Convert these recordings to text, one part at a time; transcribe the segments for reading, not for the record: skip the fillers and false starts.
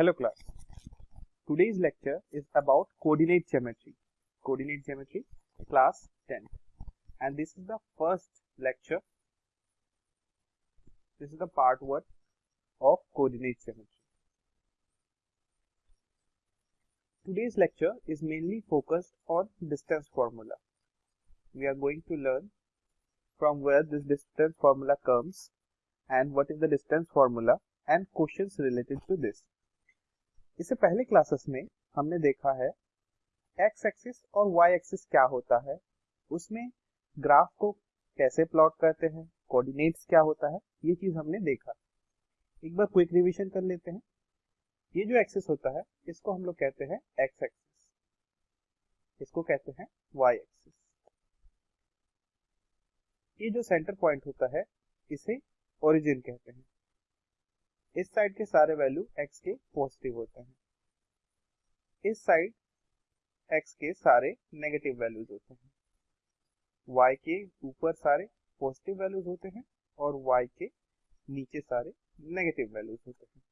Hello class. Today's lecture is about coordinate geometry. Coordinate geometry, class 10. And this is the first lecture. This is the part 1 of coordinate geometry. Today's lecture is mainly focused on distance formula. We are going to learn from where this distance formula comes and what is the distance formula and questions related to this. इससे पहले classes में हमने देखा है x axis और Y axis क्या होता है, उसमें ग्राफ को कैसे प्लॉट करते हैं, कोऑर्डिनेट्स क्या होता है, ये चीज हमने देखा। एक बार क्विक रिवीजन कर लेते हैं। ये जो एक्सिस होता है इसको हम लोग कहते हैं एक्स एक्सिस, इसको कहते हैं वाई एक्सिस। ये जो सेंटर पॉइंट होता है इसे ओरिजिन कहते हैं। इस साइड के सारे वैल्यू x के पॉजिटिव होते हैं, इस साइड x के सारे नेगेटिव वैल्यूज होते हैं, y के ऊपर सारे पॉजिटिव वैल्यूज होते हैं और y के नीचे सारे नेगेटिव वैल्यूज होते हैं।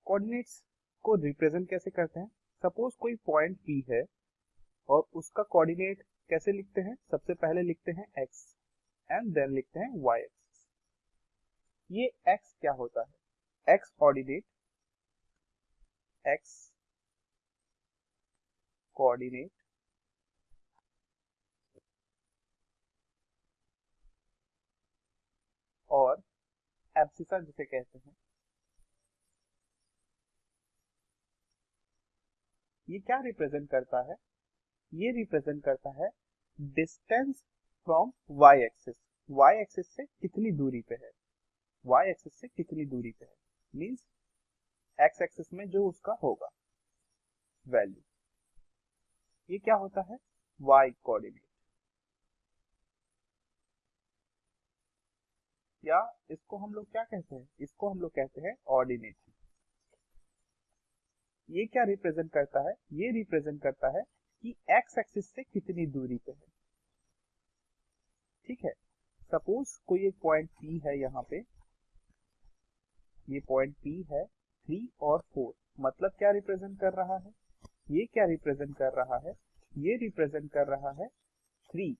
कोऑर्डिनेट्स को रिप्रेजेंट कैसे करते हैं? सपोज कोई पॉइंट P है और उसका कोऑर्डिनेट कैसे लिखते हैं? सबसे पहले लिखते हैं x एंड देन लिखते हैं y एक्सिस। ये x क्या होता है? x कोऑर्डिनेट, x कोऑर्डिनेट और एब्सिसा जिसे कहते हैं, ये क्या रिप्रेजेंट करता है? ये रिप्रेजेंट करता है distance from y axis. y axis से कितनी दूरी पे है, y एक्सिस से कितनी दूरी पे है, मींस x एक्सिस में जो उसका होगा वैल्यू। ये क्या होता है? y कोऑर्डिनेट, या इसको हम लोग क्या कहते हैं? इसको हम लोग कहते हैं ऑर्डिनेट। ये क्या रिप्रेजेंट करता है? ये रिप्रेजेंट करता है कि x एक्सिस से कितनी दूरी पे है। ठीक है, सपोज कोई एक पॉइंट P है, यहाँ पे ये पॉइंट P है 3 और 4, मतलब क्या रिप्रेजेंट कर रहा है? ये क्या रिप्रेजेंट कर रहा है? ये रिप्रेजेंट कर रहा है 3,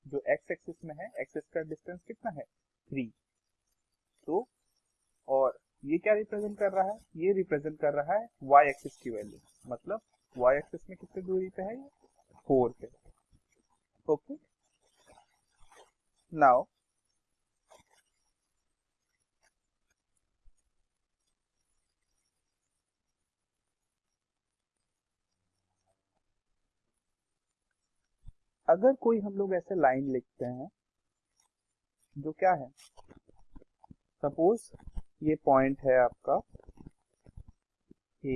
जो x एक्सिस में है, एक्सिस का डिस्टेंस कितना है? 3। तो और ये क्या रिप्रेजेंट कर रहा है? ये रिप्रेजेंट कर रहा है y एक्सिस की वैल्यू, मतलब y एक्सिस में कितनी दूरी पे है? 4 पे। ओके, नाउ अगर कोई हम लोग ऐसे लाइन लिखते हैं जो क्या है, सपोज ये पॉइंट है आपका A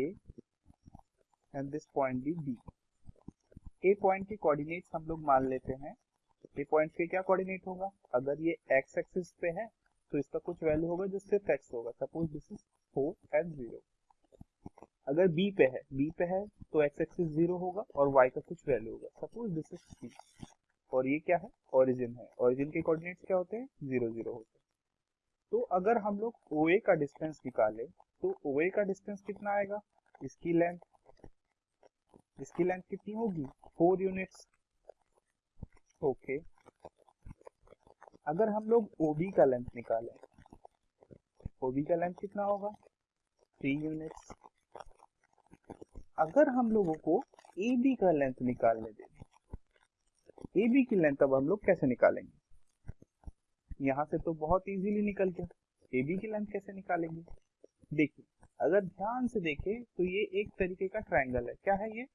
एंड दिस पॉइंट भी B। ए पॉइंट के कोऑर्डिनेट्स हम लोग मान लेते हैं। ए पॉइंट के क्या कोऑर्डिनेट होगा? अगर ये x एक्सिस पे है तो इसका कुछ वैल्यू होगा जो सिर्फ x होगा, सपोज दिस इज 4 एंड 0। अगर B पे है तो x एक्सिस 0 होगा और y का कुछ वैल्यू होगा, सपोज दिस इज C। और ये क्या है? ओरिजिन है। ओरिजिन के कोऑर्डिनेट्स क्या होते हैं? 0 0 होते हैं। तो अगर हम लोग OA का डिस्टेंस निकालें तो OA का डिस्टेंस कितना आएगा? इसकी लेंथ कितनी होगी? 4 यूनिट्स। ओके, अगर हम लोग OB का लेंथ निकालें, OB का लेंथ कितना होगा? 3 यूनिट्स। अगर हम लोगों को AB का लेंथ निकालने दें, AB की लेंथ अब हम लोग कैसे निकालेंगे? यहाँ से तो बहुत इजीली निकल गया। AB की लेंथ कैसे निकालेंगे? देखिए, अगर ध्यान से देखें तो ये एक तरीके का ट्रायंगल है। क्या है ये?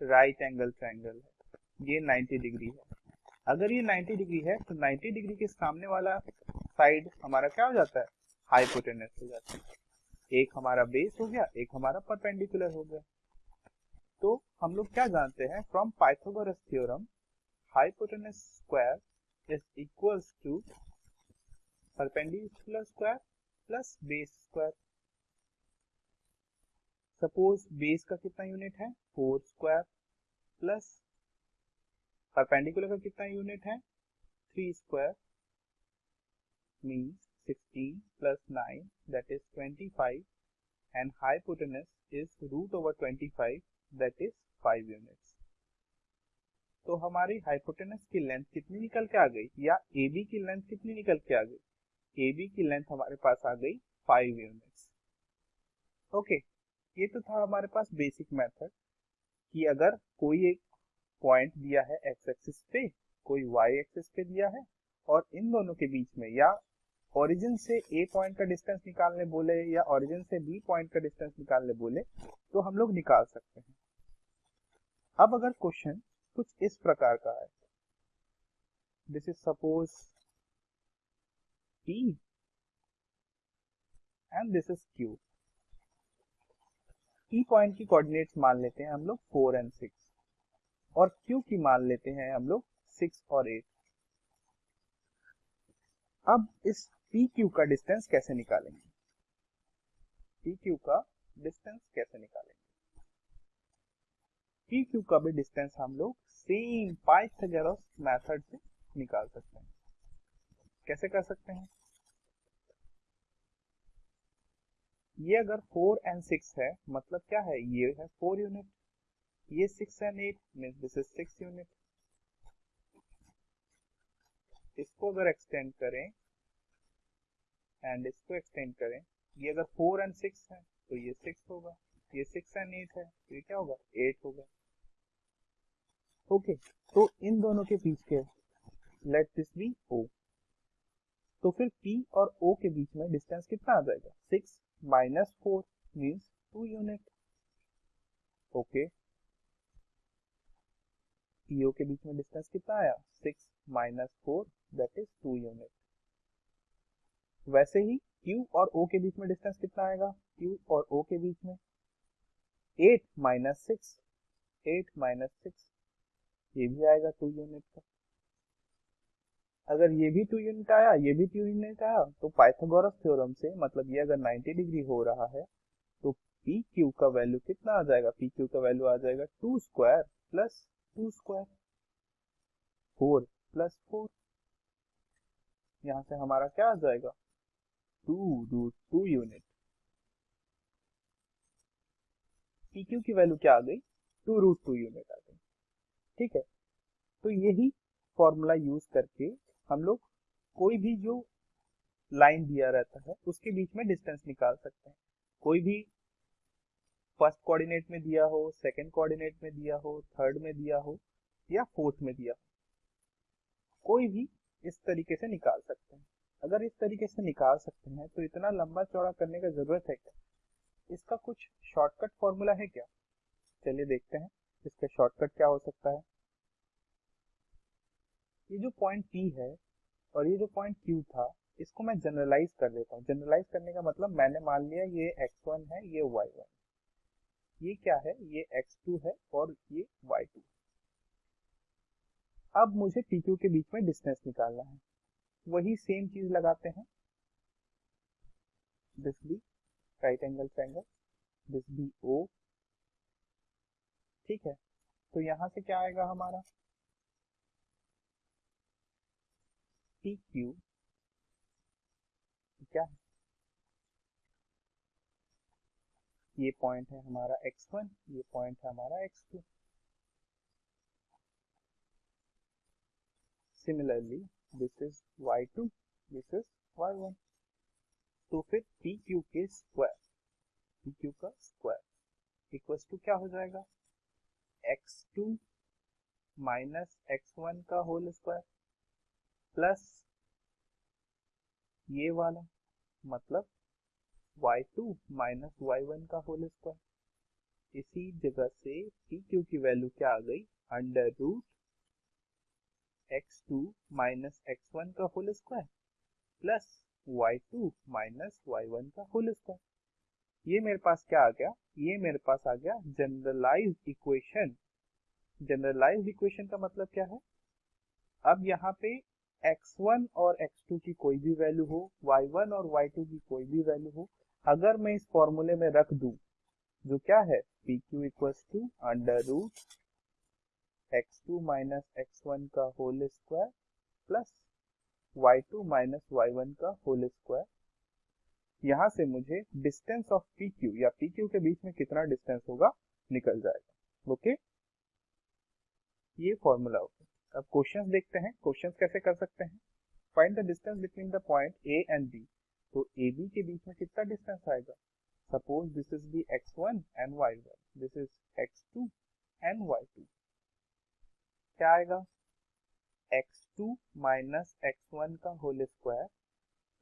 राइट एंगल ट्रायंगल है। ये 90 डिग्री है। अगर ये 90 डिग्री है तो 90 डिग्री के सामने वाला साइड हमारा क्या हो जाता है? हाइपोटेनस हो जाता है। एक हमारा बेस हो गया, एक हमारा परपेंडिकुलर हो गया। तो हम लोग क्या जानते हैं? From Pythagoras theorem, hypotenuse square is equals to perpendicular square plus base square. Suppose base का कितना यूनिट है? 4 स्क्वायर प्लस परपेंडिकुलर का कितना यूनिट है? 3 square, means 16 plus 9 that is 25 and hypotenuse is √25 that is 5 units। तो हमारी hypotenuse की length कितनी निकल के आ गई, या AB की लेंथ कितनी निकल के आ गई? AB की लेंथ हमारे पास आ गई 5 यूनिट्स। ओके, ये तो था हमारे पास बेसिक मेथड कि अगर कोई एक पॉइंट दिया है एक्स एक्सिस पे, कोई वाई एक्सिस पे दिया है, और इन दोनों के बीच में या ओरिजिन से ए पॉइंट का डिस्टेंस निकालने बोले या ओरिजिन से बी पॉइंट का डिस्टेंस निकालने बोले तो हम लोग निकाल सकते हैं। अब अगर क्वेश्चन कुछ इस प्रकार का है, this is suppose P and this is Q। P point की कोऑर्डिनेट्स मान लेते हैं हम लोग 4 एंड 6, और Q की मान लेते हैं हम लोग 6 और 8। अब इस PQ का डिस्टेंस कैसे निकालेंगे? PQ का डिस्टेंस कैसे निकालेंगे? PQ का भी डिस्टेंस हम लोग सेम पाइथागोरस मेथड से निकाल सकते हैं। कैसे कर सकते हैं? ये अगर 4 एंड 6 है, मतलब क्या है, ये है 4 यूनिट, ये 6 and 8 means this is 6 unit. इसको अगर एक्सटेंड करें एंड इसको एक्सटेंड करें, ये अगर 4 एंड 6 है तो ये 6 होगा, ये 6 एंड 8 है तो ये क्या होगा, 8 होगा। ओके, तो इन दोनों के बीच के लेट दिस बी O, तो फिर P और O के बीच में डिस्टेंस कितना आ जाएगा, 6 minus 4 means 2 unit. Okay, PO के बीच में डिस्टेंस कितना आया, 6 माइनस 4 दैट इज 2 यूनिट। वैसे ही Q और O के बीच में डिस्टेंस कितना आएगा, Q और O के बीच में 8 माइनस 6, 8 माइनस 6, ये भी आएगा 2 यूनिट का। अगर ये भी 2 यूनिट आया, ये भी 2 यूनिट आया, तो पाइथागोरस थ्योरम से मतलब ये अगर 90 डिग्री हो रहा है तो PQ का वैल्यू कितना आ जाएगा, PQ का वैल्यू आ जाएगा 2 स्क्वायर प्लस 2 स्क्वायर, 4 प्लस 4। यहाँ से हमारा क्या आ जाएगा, 2√2 यूनिट। PQ की वैल्यू क्या आ गई, 2√2 यूनिट आ गई। ठीक है, तो यही फॉर्मूला यूज करके हम लोग कोई भी जो लाइन दिया रहता है उसके बीच में डिस्टेंस निकाल सकते हैं। कोई भी फर्स्ट कोऑर्डिनेट में दिया हो, सेकंड कोऑर्डिनेट में दिया हो, थर्ड में दिया हो या फोर्थ में दिया हो, कोई भी इस तरीके से निकाल सकते हैं। अगर इस तरीके से निकाल सकते हैं तो इतना लंबा चौड़ा करने का जरूरत है क्या? इसका कुछ शॉर्टकट फॉर्मूला है क्या? चलिए देखते हैं इसका शॉर्टकट क्या हो सकता है। ये जो पॉइंट P है और ये जो पॉइंट Q था, इसको मैं जनरलाइज कर देता हूँ। जनरलाइज करने का मतलब मैंने मान लिया ये x1 है, ये y1, ये क्या है, ये x2 है और ये y2। अब मुझे PQ के बीच में डिस्टेंस निकालना है, वही सेम चीज लगाते हैं, this B right angle triangle, this B O। ठीक है, तो यहां से क्या आएगा हमारा, PQ क्या है, ये पॉइंट है हमारा x1, ये पॉइंट है हमारा x2। Similarly this is y2, this is y1। तो फिर PQ के स्क्वायर, PQ का स्क्वायर इक्वल्स टू क्या हो जाएगा, x2 माइनस x1 का होल स्क्वायर प्लस ये वाला मतलब y2 माइनस y1 का होल स्क्वायर। इसी जगह से PQ की वैल्यू क्या आ गई, under root x2 minus x1 का whole square plus y2 minus y1 का होल स्क्वायर। ये मेरे पास क्या आ गया, ये मेरे पास आ गया जनरलाइज्ड इक्वेशन। जनरलाइज्ड इक्वेशन का मतलब क्या है, अब यहाँ पे x1 और x2 की कोई भी वैल्यू हो, y1 और y2 की कोई भी वैल्यू हो, अगर मैं इस फॉर्मूले में रख दूं जो क्या है, PQ equals to under root x2 minus x1 का whole square plus y2 minus y1 का होल स्क्वायर, यहाँ से मुझे डिस्टेंस ऑफ पी क्यू या पी क्यू के बीच में कितना डिस्टेंस होगा निकल जाएगा। ओके, ये फॉर्मूला होगा। अब क्वेश्चंस देखते हैं, क्वेश्चंस कैसे कर सकते हैं। Find the distance between the point A and B. तो ए बी के बीच में कितना डिस्टेंस आएगा। Suppose this is the x1 and y1, this is x2 and y2। क्या आएगा, x2 माइनस x1 का whole square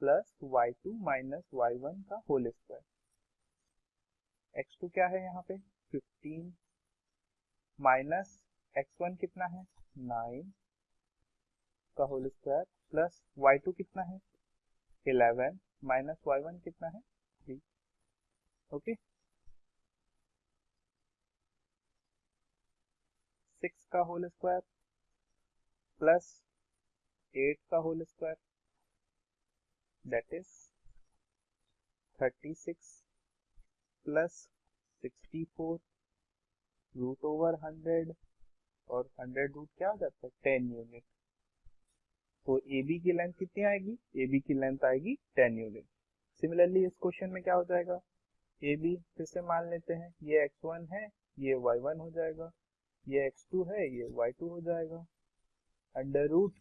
plus y2 minus y1 का होल स्क्वायर। x2 क्या है यहाँ पे 15 माइनस x1 कितना है 9 का होल स्क्वायर प्लस y2 कितना है 11 माइनस y1 कितना है 3। ओके, 6 का होल स्क्वायर प्लस 8 का whole square, that is 36 plus 64 root over 100, और 100 रूट क्या हो जाता है 10 यूनिट। तो ए बी की लेंथ कितनी आएगी, ए बी की लेंथ आएगी 10 यूनिट। सिमिलरली इस क्वेश्चन में क्या हो जाएगा, ए बी फिर से मान लेते हैं, ये x1 है ये y1 हो जाएगा, ये x2 है ये y2 हो जाएगा, under root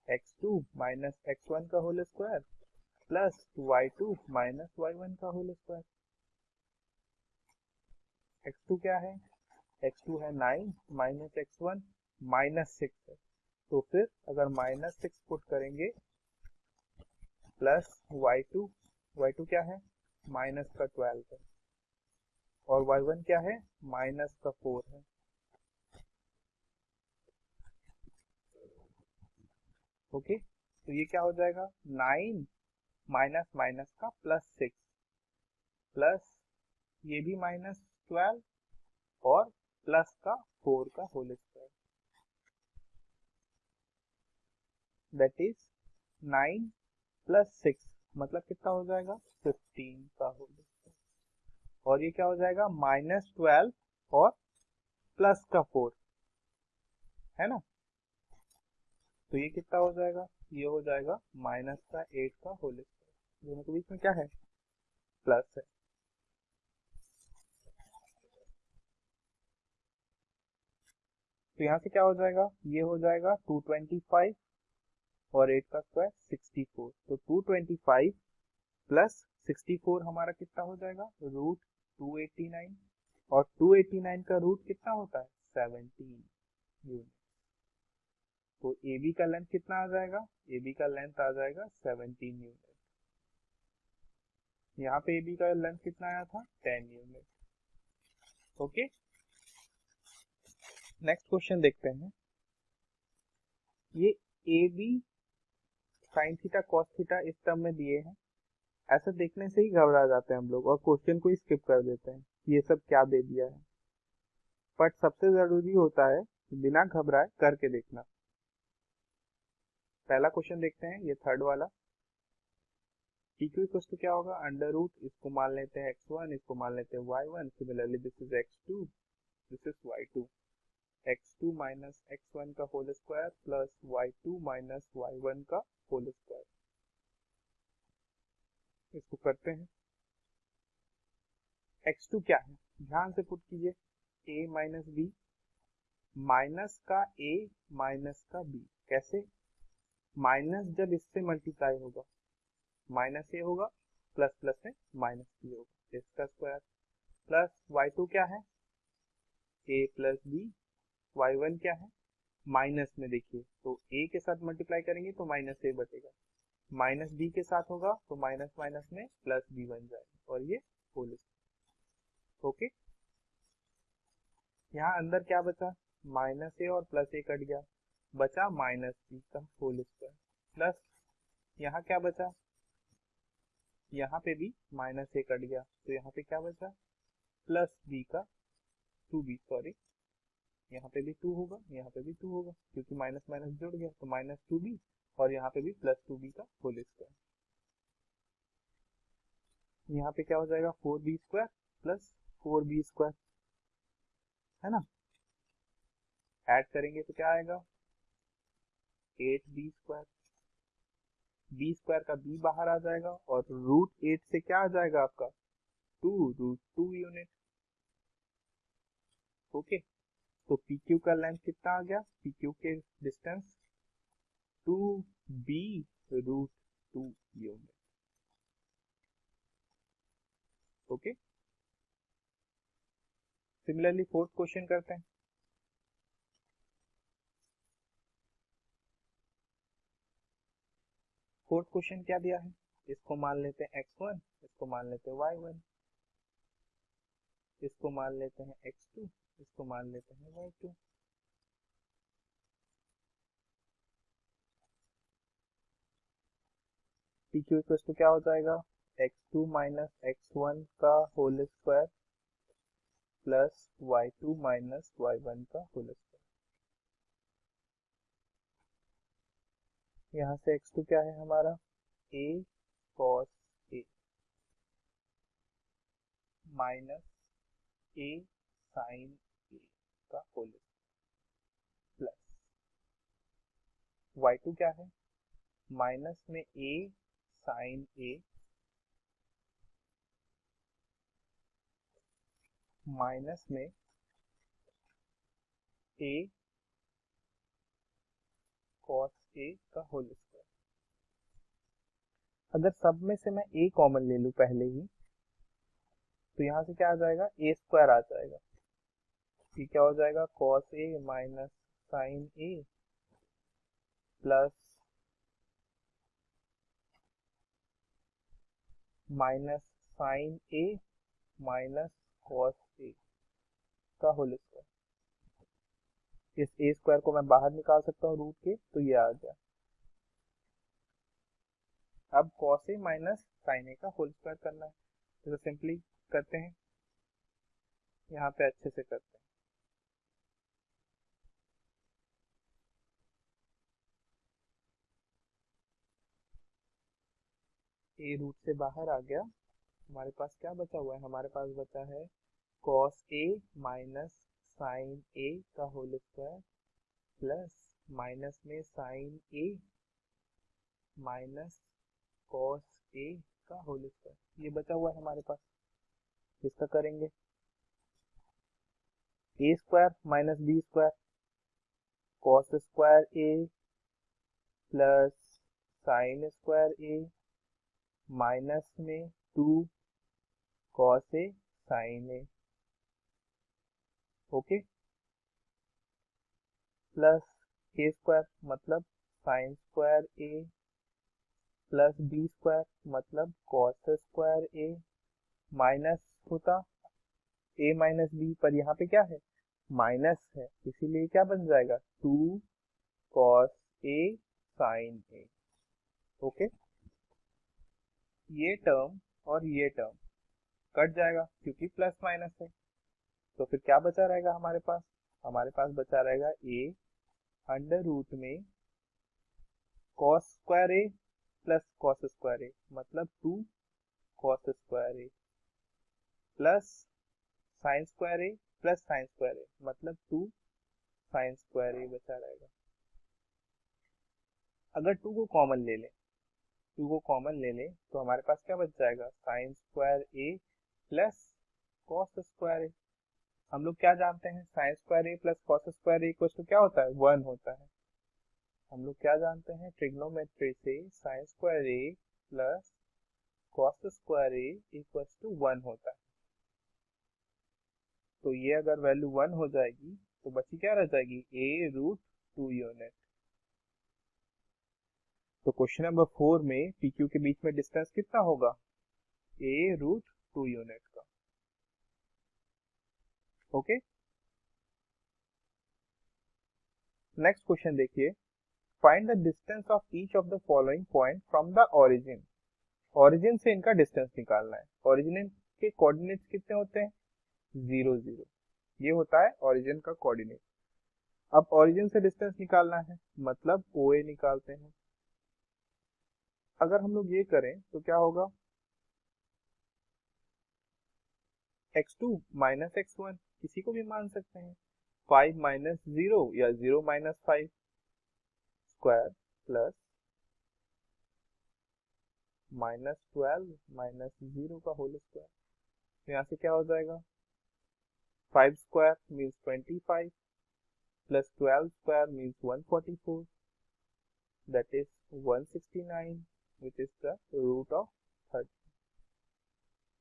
x2 minus x1 का whole square plus y2 minus y1 का होल स्क्वायर। x2 क्या है, x2 है 9 माइनस x1 माइनस 6 है, तो फिर अगर माइनस 6 पुट करेंगे प्लस y2, y2 क्या है माइनस का 12 है, और y1 क्या है माइनस का 4 है। ओके, तो ये क्या हो जाएगा 9 माइनस माइनस का प्लस 6 प्लस ये भी माइनस 12 और प्लस का 4 का whole square, that is 9 plus 6 मतलब कितना हो जाएगा 15 का होल स्क्वायर, और ये क्या हो जाएगा माइनस 12 और प्लस का 4 है ना। तो ये कितना हो जाएगा, ये हो जाएगा माइनस का 8 का होल स्क्वायर, दोनों के बीच में क्या है प्लस है। तो यहाँ से क्या हो जाएगा, ये हो जाएगा 225 और 8 का स्क्वायर 64, तो 225 प्लस 64 हमारा कितना हो जाएगा रूट 289, और 289 का रूट कितना होता है 17 यूनिट। तो ए बी का लेंथ कितना आ जाएगा, ए बी का लेंथ आ जाएगा 17 यूनिट। यहाँ पे ए बी का लेंथ कितना आया था 10 यूनिट। ओके, नेक्स्ट क्वेश्चन देखते हैं। ये A B sine theta cos theta इस टर्म में दिए हैं, ऐसा देखने से ही घबरा जाते हैं हम लोग और क्वेश्चन को स्किप कर देते हैं, ये सब क्या दे दिया है। बट सबसे जरूरी होता है बिना घबराए करके देखना। पहला क्वेश्चन देखते हैं, ये थर्ड वाला। पी क्यू इक्वल टू क्या होगा अंडर रूट, इसको मान लेते हैं x1, इसको मान लेते हैं y1, similarly this is x2, this is y2, x2 minus x1 का whole square plus y2 minus y1 का होल स्क्वायर। इसको करते हैं। x2 क्या है, ध्यान से पुट कीजिए, a माइनस बी, माइनस का a माइनस का b। कैसे, माइनस जब इससे मल्टीप्लाई होगा माइनस ए होगा, प्लस प्लस में माइनस बी होगा, इसका स्क्वायर प्लस y2 क्या है a प्लस बी, y1 क्या है माइनस में, देखिए तो a के साथ मल्टीप्लाई करेंगे तो माइनस ए बचेगा, माइनस बी के साथ होगा तो माइनस माइनस में प्लस बी बन जाएगा, और ये होल। ओके, यहाँ अंदर क्या बचा माइनस ए और प्लस ए कट गया, बचा माइनस बी का होल स्क्वायर प्लस यहाँ क्या बचा, यहाँ पे भी माइनस ए कट गया तो यहाँ पे क्या बचा प्लस बी का 2b, सॉरी यहाँ पे भी 2 होगा यहाँ पे भी 2 होगा, क्योंकि माइनस माइनस जुड़ गया तो माइनस 2b, और यहाँ पे भी प्लस 2b का होल स्क्वायर। यहाँ पे क्या हो जाएगा 4b square plus 4b square, है ना। ऐड करेंगे तो क्या आएगा 8b स्क्वायर बी स्क्वायर का बी बाहर आ जाएगा और √8 से क्या आ जाएगा आपका 2√2 यूनिट। ओके, तो पी क्यू का लेंथ कितना आ गया, पी क्यू के distance 2b√2 unit. Okay, similarly fourth question करते हैं। फोर्थ क्वेश्चन क्या दिया है, इसको मान लेते हैं x1, इसको मान लेते हैं y1, इसको मान लेते हैं x2, इसको मान लेते हैं y2। P Q equal to क्या हो जाएगा, x2 माइनस x1 का whole square plus y2 minus y1 का होल स्क्वायर। यहाँ से x2 क्या है हमारा, a cos a minus a sin a का होल प्लस y2 क्या है, माइनस में a sin a माइनस में a cos a का होल स्क्वायर। अगर सब में से मैं a कॉमन ले लूं पहले ही, तो यहाँ से क्या आ जाएगा, a स्क्वायर आ जाएगा। ये क्या हो जाएगा, cos a minus sin a plus minus sin a minus cos a का होल स्क्वायर। इस a स्क्वायर को मैं बाहर निकाल सकता हूँ रूट के, तो ये आ गया। अब cos a minus sin a का होल स्क्वायर करना है, तो सिंपली करते हैं, यहाँ पे अच्छे से करते हैं। a रूट से बाहर आ गया, हमारे पास क्या बचा हुआ है, हमारे पास बचा है cos a minus sin a का होल स्क्वायर प्लस माइनस में sin a minus cos a का होल स्क्वायर। ये बचा हुआ है हमारे पास, इसका करेंगे a square minus b square cos square a plus sin square a minus में 2 cos a sin a। Okay, plus a square मतलब sin square a plus b square मतलब cos स्क्वायर a माइनस होता a minus b, पर यहाँ पे क्या है, minus है, इसीलिए क्या बन जाएगा 2 cos a sin a। Okay, ये टर्म और ये टर्म कट जाएगा क्योंकि प्लस माइनस है, तो फिर क्या बचा रहेगा हमारे पास, हमारे पास बचा रहेगा a अंडर रूट में cos square a plus cos square a मतलब 2 cos square a plus sin square a plus sin square a मतलब 2 sin स्क्वायर a बचा रहेगा। अगर 2 को कॉमन ले लें, 2 को कॉमन ले लें तो हमारे पास क्या बच जाएगा, sin square a plus cos square a। हम लोग क्या जानते हैं, sin square a plus cos square a equal to क्या होता है, 1 होता है। हम लोग क्या जानते हैं ट्रिग्नोमेट्री से, sin square a plus cos square a equal to 1 होता है। तो ये अगर वैल्यू 1 हो जाएगी तो बची क्या रह जाएगी, a√2 यूनिट। तो क्वेश्चन नंबर 4 में पी क्यू के बीच में डिस्टेंस कितना होगा, a√2 यूनिट का। ओके, नेक्स्ट क्वेश्चन देखिए, find the distance of each of the following point from the origin. Origin से इनका डिस्टेंस निकालना है। ओरिजिन के कोऑर्डिनेट्स कितने होते हैं, 0 0, ये होता है ओरिजिन का कोऑर्डिनेट। अब ओरिजिन से डिस्टेंस निकालना है, मतलब OA निकालते हैं। अगर हम लोग ये करें तो क्या होगा, x2 माइनस x1 किसी को भी मान सकते हैं, 5 माइनस 0 या 0 माइनस 5 स्क्वायर प्लस -12 माइनस 0 का होल स्क्वायर। तो यहाँ से क्या हो जाएगा, 5 square means 25 plus 12 square means 144, that is 169, which is the root of 13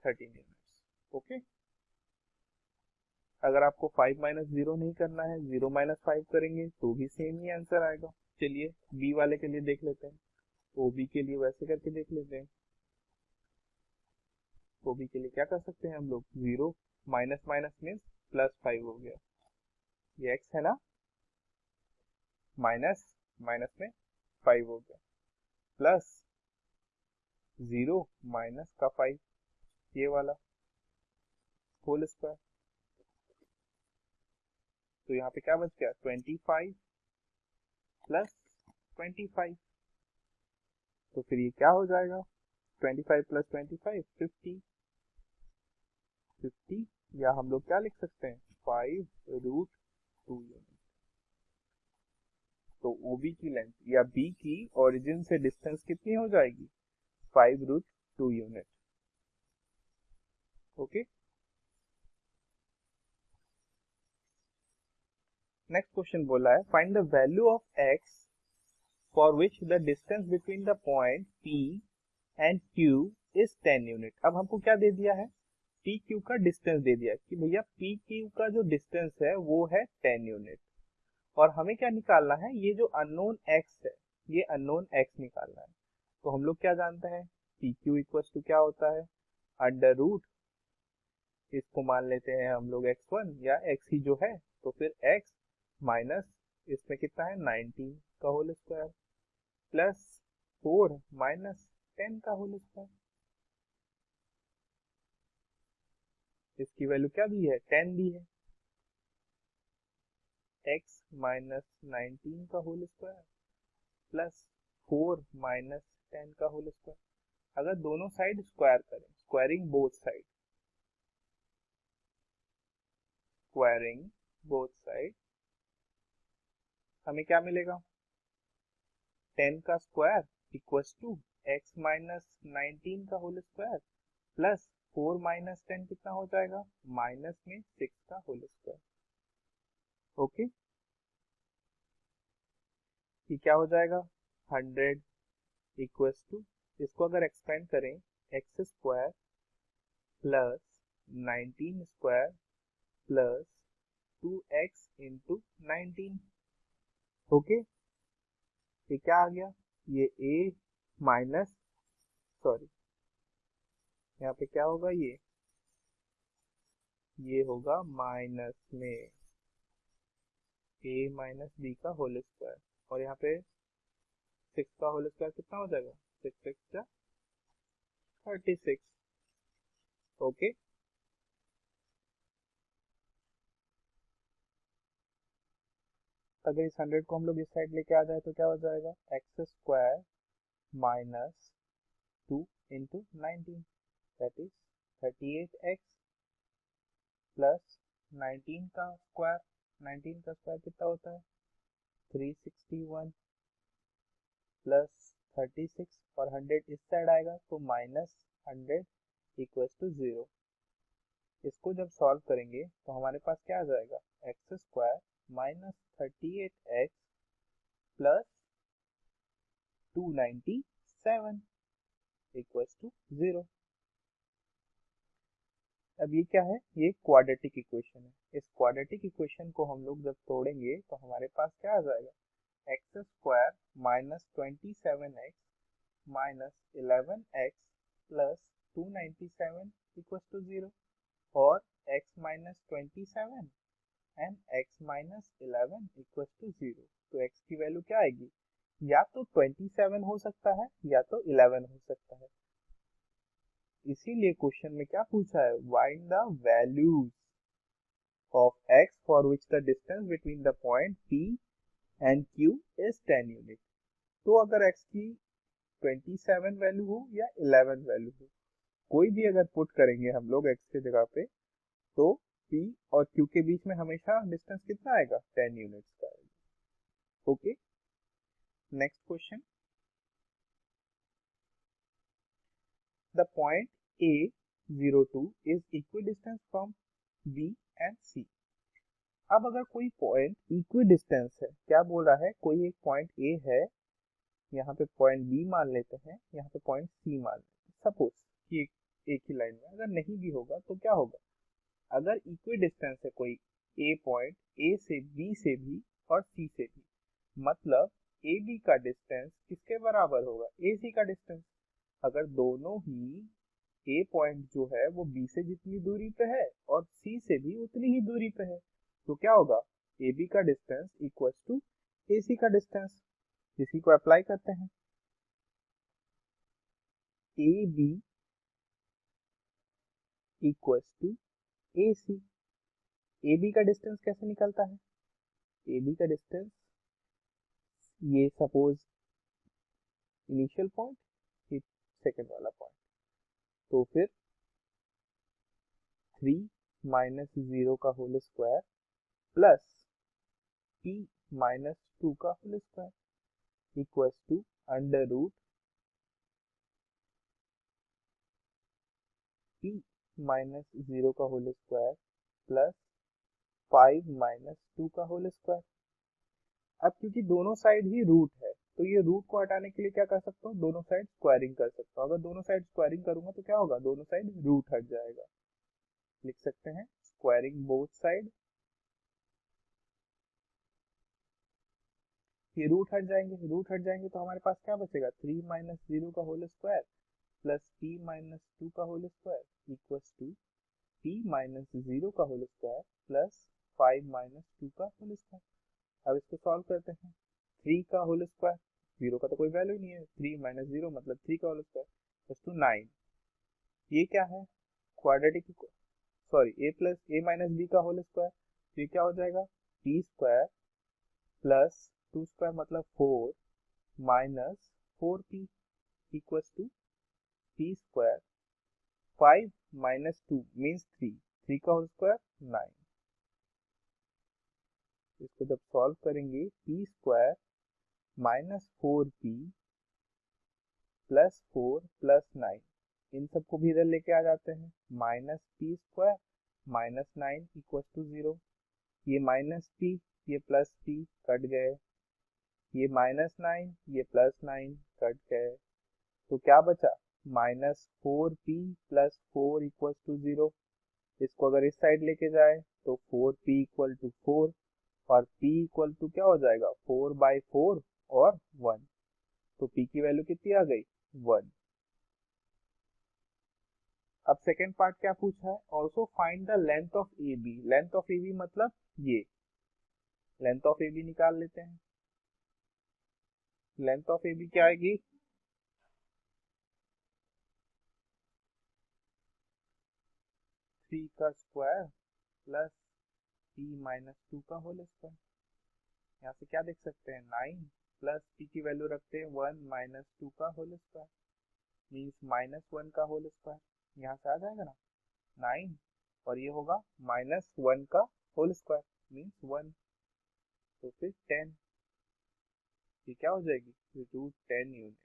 units. Okay, अगर आपको 5 माइनस 0 नहीं करना है, 0 माइनस 5 करेंगे तो भी सेम ही आंसर आएगा। चलिए बी वाले के लिए देख लेते हैं, ओबी के लिए वैसे करके देख लेते हैं। ओबी के लिए क्या कर सकते हैं हम लोग, 0 माइनस माइनस मीन्स प्लस 5 हो गया, ये x है ना, माइनस माइनस में 5 हो गया, प्लस 0 माइनस का 5, ये वाला होल स्क्वायर। तो यहाँ पे क्या बच गया, 25 प्लस 25। तो फिर ये क्या हो जाएगा, 25 प्लस 25 50, 50 या हम लोग क्या लिख सकते हैं, 5√2 यूनिट। तो OB की लेंथ या B की ओरिजिन से डिस्टेंस कितनी हो जाएगी, 5√2 यूनिट। ओके, नेक्स्ट क्वेश्चन बोला है, find the value of x for which the distance between the point P and Q is 10 unit. अब हमको क्या दे दिया है, PQ का डिस्टेंस दे दिया है कि भैया PQ का जो डिस्टेंस है वो है 10 यूनिट, और हमें क्या निकालना है, ये जो अननोन x है, ये अननोन x निकालना है। तो हम लोग क्या जानते हैं, PQ इक्वल्स टू क्या होता है, अंडर रूट, इसको मान लेते हैं हम लोग x1 या x ही जो है, तो फिर x माइनस इसमें कितना है 19 का होल स्क्वायर प्लस 4 माइनस 10 का होल स्क्वायर। इसकी वैल्यू क्या दी है, 10 दी है, x माइनस 19 का होल स्क्वायर प्लस 4 माइनस 10 का होल स्क्वायर। अगर दोनों साइड स्क्वायर करें, squaring both side, squaring both side, हमें क्या मिलेगा, 10 का square equals to x minus 19 का होल स्क्वायर प्लस 4 माइनस 10 कितना हो जाएगा, माइनस में 6 का होल स्क्वायर। ओके, ये क्या हो जाएगा, 100 इक्वल्स टू, इसको अगर एक्सपेंड करें, x square plus 19 square plus 2x into 19। Okay, ये क्या आ गया, ये a माइनस, सॉरी यहाँ पे क्या होगा, ये होगा माइनस में a माइनस b का होल स्क्वायर, और यहाँ पे 6 का होल स्क्वायर कितना हो जाएगा, 6 6 36। ओके, अगर इस 100 को हम लोग इस साइड लेके आ जाए तो क्या हो जाएगा, x square minus 2 into 19, that is 38x plus 19 का स्क्वायर, 19 का स्क्वायर कितना होता है 361 प्लस 36, और 100 इस साइड आएगा तो माइनस 100 इक्वल्स टू 0। इसको जब सॉल्व करेंगे तो हमारे पास क्या आ जाएगा, x square minus 38x plus 297 equals to 0। अब ये क्या है, ये क्वाड्रेटिक इक्वेशन है। इस क्वाड्रेटिक इक्वेशन को हम लोग जब तोड़ेंगे तो हमारे पास क्या आ जाएगा, x square minus 27x minus 11x plus 297 equals to 0, और x minus 27 and x minus 11 equals to 0। तो x की वैल्यू क्या आएगी, या तो 27 हो सकता है या तो 11 हो सकता है। इसीलिए क्वेश्चन में क्या पूछा है, find the values of x for which the distance between the point P and Q is 10 unit. तो अगर x की 27 वैल्यू हो या 11 वैल्यू हो, कोई भी अगर पुट करेंगे हम लोग x के जगह पे, तो P और Q के बीच में हमेशा डिस्टेंस कितना आएगा, 10 यूनिट्स का आएगा। Okay, next question, the point A02 is equidistant from B and C। अब अगर कोई पॉइंट इक्विडिस्टेंस है, क्या बोल रहा है, कोई एक पॉइंट A है, यहाँ पे पॉइंट B मान लेते हैं, यहाँ पे पॉइंट C मान लेते हैं, सपोज कि एक ही लाइन में, अगर नहीं भी होगा तो क्या होगा, अगर इक्विडिस्टेंस है कोई A पॉइंट A से B से भी और C से भी, मतलब AB का डिस्टेंस किसके बराबर होगा, AC का डिस्टेंस। अगर दोनों ही A पॉइंट जो है वो B से जितनी दूरी पे है और C से भी उतनी ही दूरी पे है, तो क्या होगा, AB का डिस्टेंस इक्वल टू AC का डिस्टेंस। इसी को अप्लाई करते हैं, AB equal to AC। AB का डिस्टेंस कैसे निकलता है, AB का डिस्टेंस, ये सपोज इनिशियल पॉइंट, ये सेकंड वाला पॉइंट, तो फिर 3 माइनस 0 का whole square plus p minus 2 का whole square equal to under root p minus 0 का होल स्क्वायर प्लस 5 माइनस 2 का होल स्क्वायर। अब क्योंकि दोनों साइड ही रूट है, तो ये रूट को हटाने के लिए क्या कर सकता हूँ, दोनों साइड स्क्वायरिंग कर सकता हूँ। अगर दोनों साइड स्क्वायरिंग करूंगा तो क्या होगा, दोनों साइड रूट हट जाएगा, लिख सकते हैं स्क्वायरिंग बोथ साइड, ये रूट हट जाएंगे, रूट हट जाएंगे तो हमारे पास क्या बचेगा, 3 माइनस 0 का whole square plus p minus 2 का whole square equal to p minus 0 का होल स्क्वायर प्लस 5 माइनस 2 का होल स्क्वायर। अब इसको सॉल्व करते हैं, 3 का होल स्क्वायर, 0 का तो कोई वैल्यू नहीं है, 3 माइनस 0 मतलब 3 का होल स्क्वायर प्लस टू 9, ये क्या है, quadratic, sorry a plus a minus b का होल स्क्वायर, तो ये क्या हो जाएगा, t स्क्वायर प्लस 2 स्क्वायर मतलब 4 minus 4p equal to p square, 5 minus 2 means 3, 3 का होल स्क्वायर 9। इसको जब सॉल्व करेंगे, p square minus 4p plus 4 plus 9, इन सबको भी इधर लेके आ जाते हैं, minus p square minus 9 equal to 0, ये माइनस p ये प्लस p कट गए, ये माइनस 9 ये प्लस 9 कट गए, तो क्या बचा, minus 4p plus 4 equal to 0। इसको अगर इस साइड लेके जाए तो 4p इक्वल टू 4 और p इक्वल टू क्या हो जाएगा, 4/4 और 1, तो p की वैल्यू कितनी आ गई, 1। अब सेकेंड पार्ट क्या पूछा है, also find the length of A B, length of A B मतलब ये, लेंथ ऑफ ए बी निकाल लेते हैं, लेंथ ऑफ ए बी क्या आएगी, 3 का स्क्वायर प्लस p माइनस 2 का होल स्क्वायर। यहाँ से क्या देख सकते हैं, 9 प्लस p की वैल्यू रखते हैं 1 माइनस 2 का होल स्क्वायर मीन्स माइनस 1 का होल स्क्वायर, यहाँ से आ जाएगा ना 9 और ये होगा माइनस 1 का होल स्क्वायर मीन्स 1, तो फिर 10, ये क्या हो जाएगी, रूट 10 यूनिट।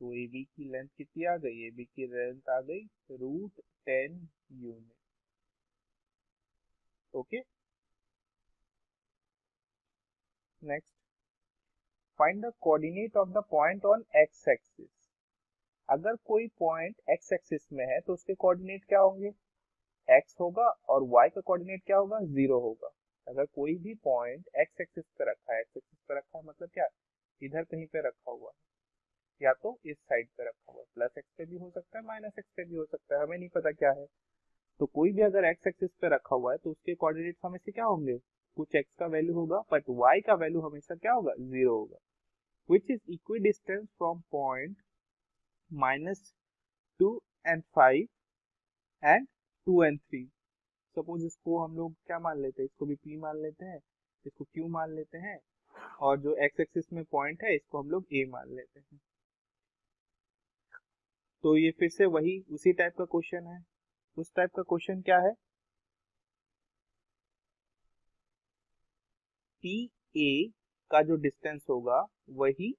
तो ए बी की लेंथ कितनी आ गई, ए बी की लेंथ आ गई root 10 unit. Okay, next, find the coordinate of the point on x axis. अगर कोई पॉइंट एक्स एक्सिस में है तो उसके कोऑर्डिनेट क्या होंगे, एक्स होगा और वाई का कोऑर्डिनेट क्या होगा, 0 होगा। अगर कोई भी पॉइंट एक्स एक्सिस पे रखा है, एक्स एक्सिस पे रखा है मतलब क्या, इधर कहीं पे रखा हुआ है, या तो इस साइड पे रखा हुआ है, प्लस एक्स पे भी हो सकता है माइनस एक्स पे भी हो सकता है, हमें नहीं पता क्या है, तो कोई भी अगर एक्स एक्सिस पे रखा हुआ है तो उसके कोऑर्डिनेट्स हमेशा क्या होंगे, कुछ एक्स का वैल्यू होगा बट वाई का वैल्यू हमेशा क्या होगा, 0 होगा। Which is equidistance from point -2 and 5 and 2 and 3। Suppose इसको हम लोग क्या मान लेते हैं, इसको भी P मान लेते हैं, इसको Q मान लेते हैं, और जो एक्स एक्सिस में पॉइंट है इसको हम लोग A मान लेते हैं। तो ये फिर से वही उसी टाइप का क्वेश्चन है, उस टाइप का क्वेश्चन क्या है, पी ए का जो डिस्टेंस होगा वही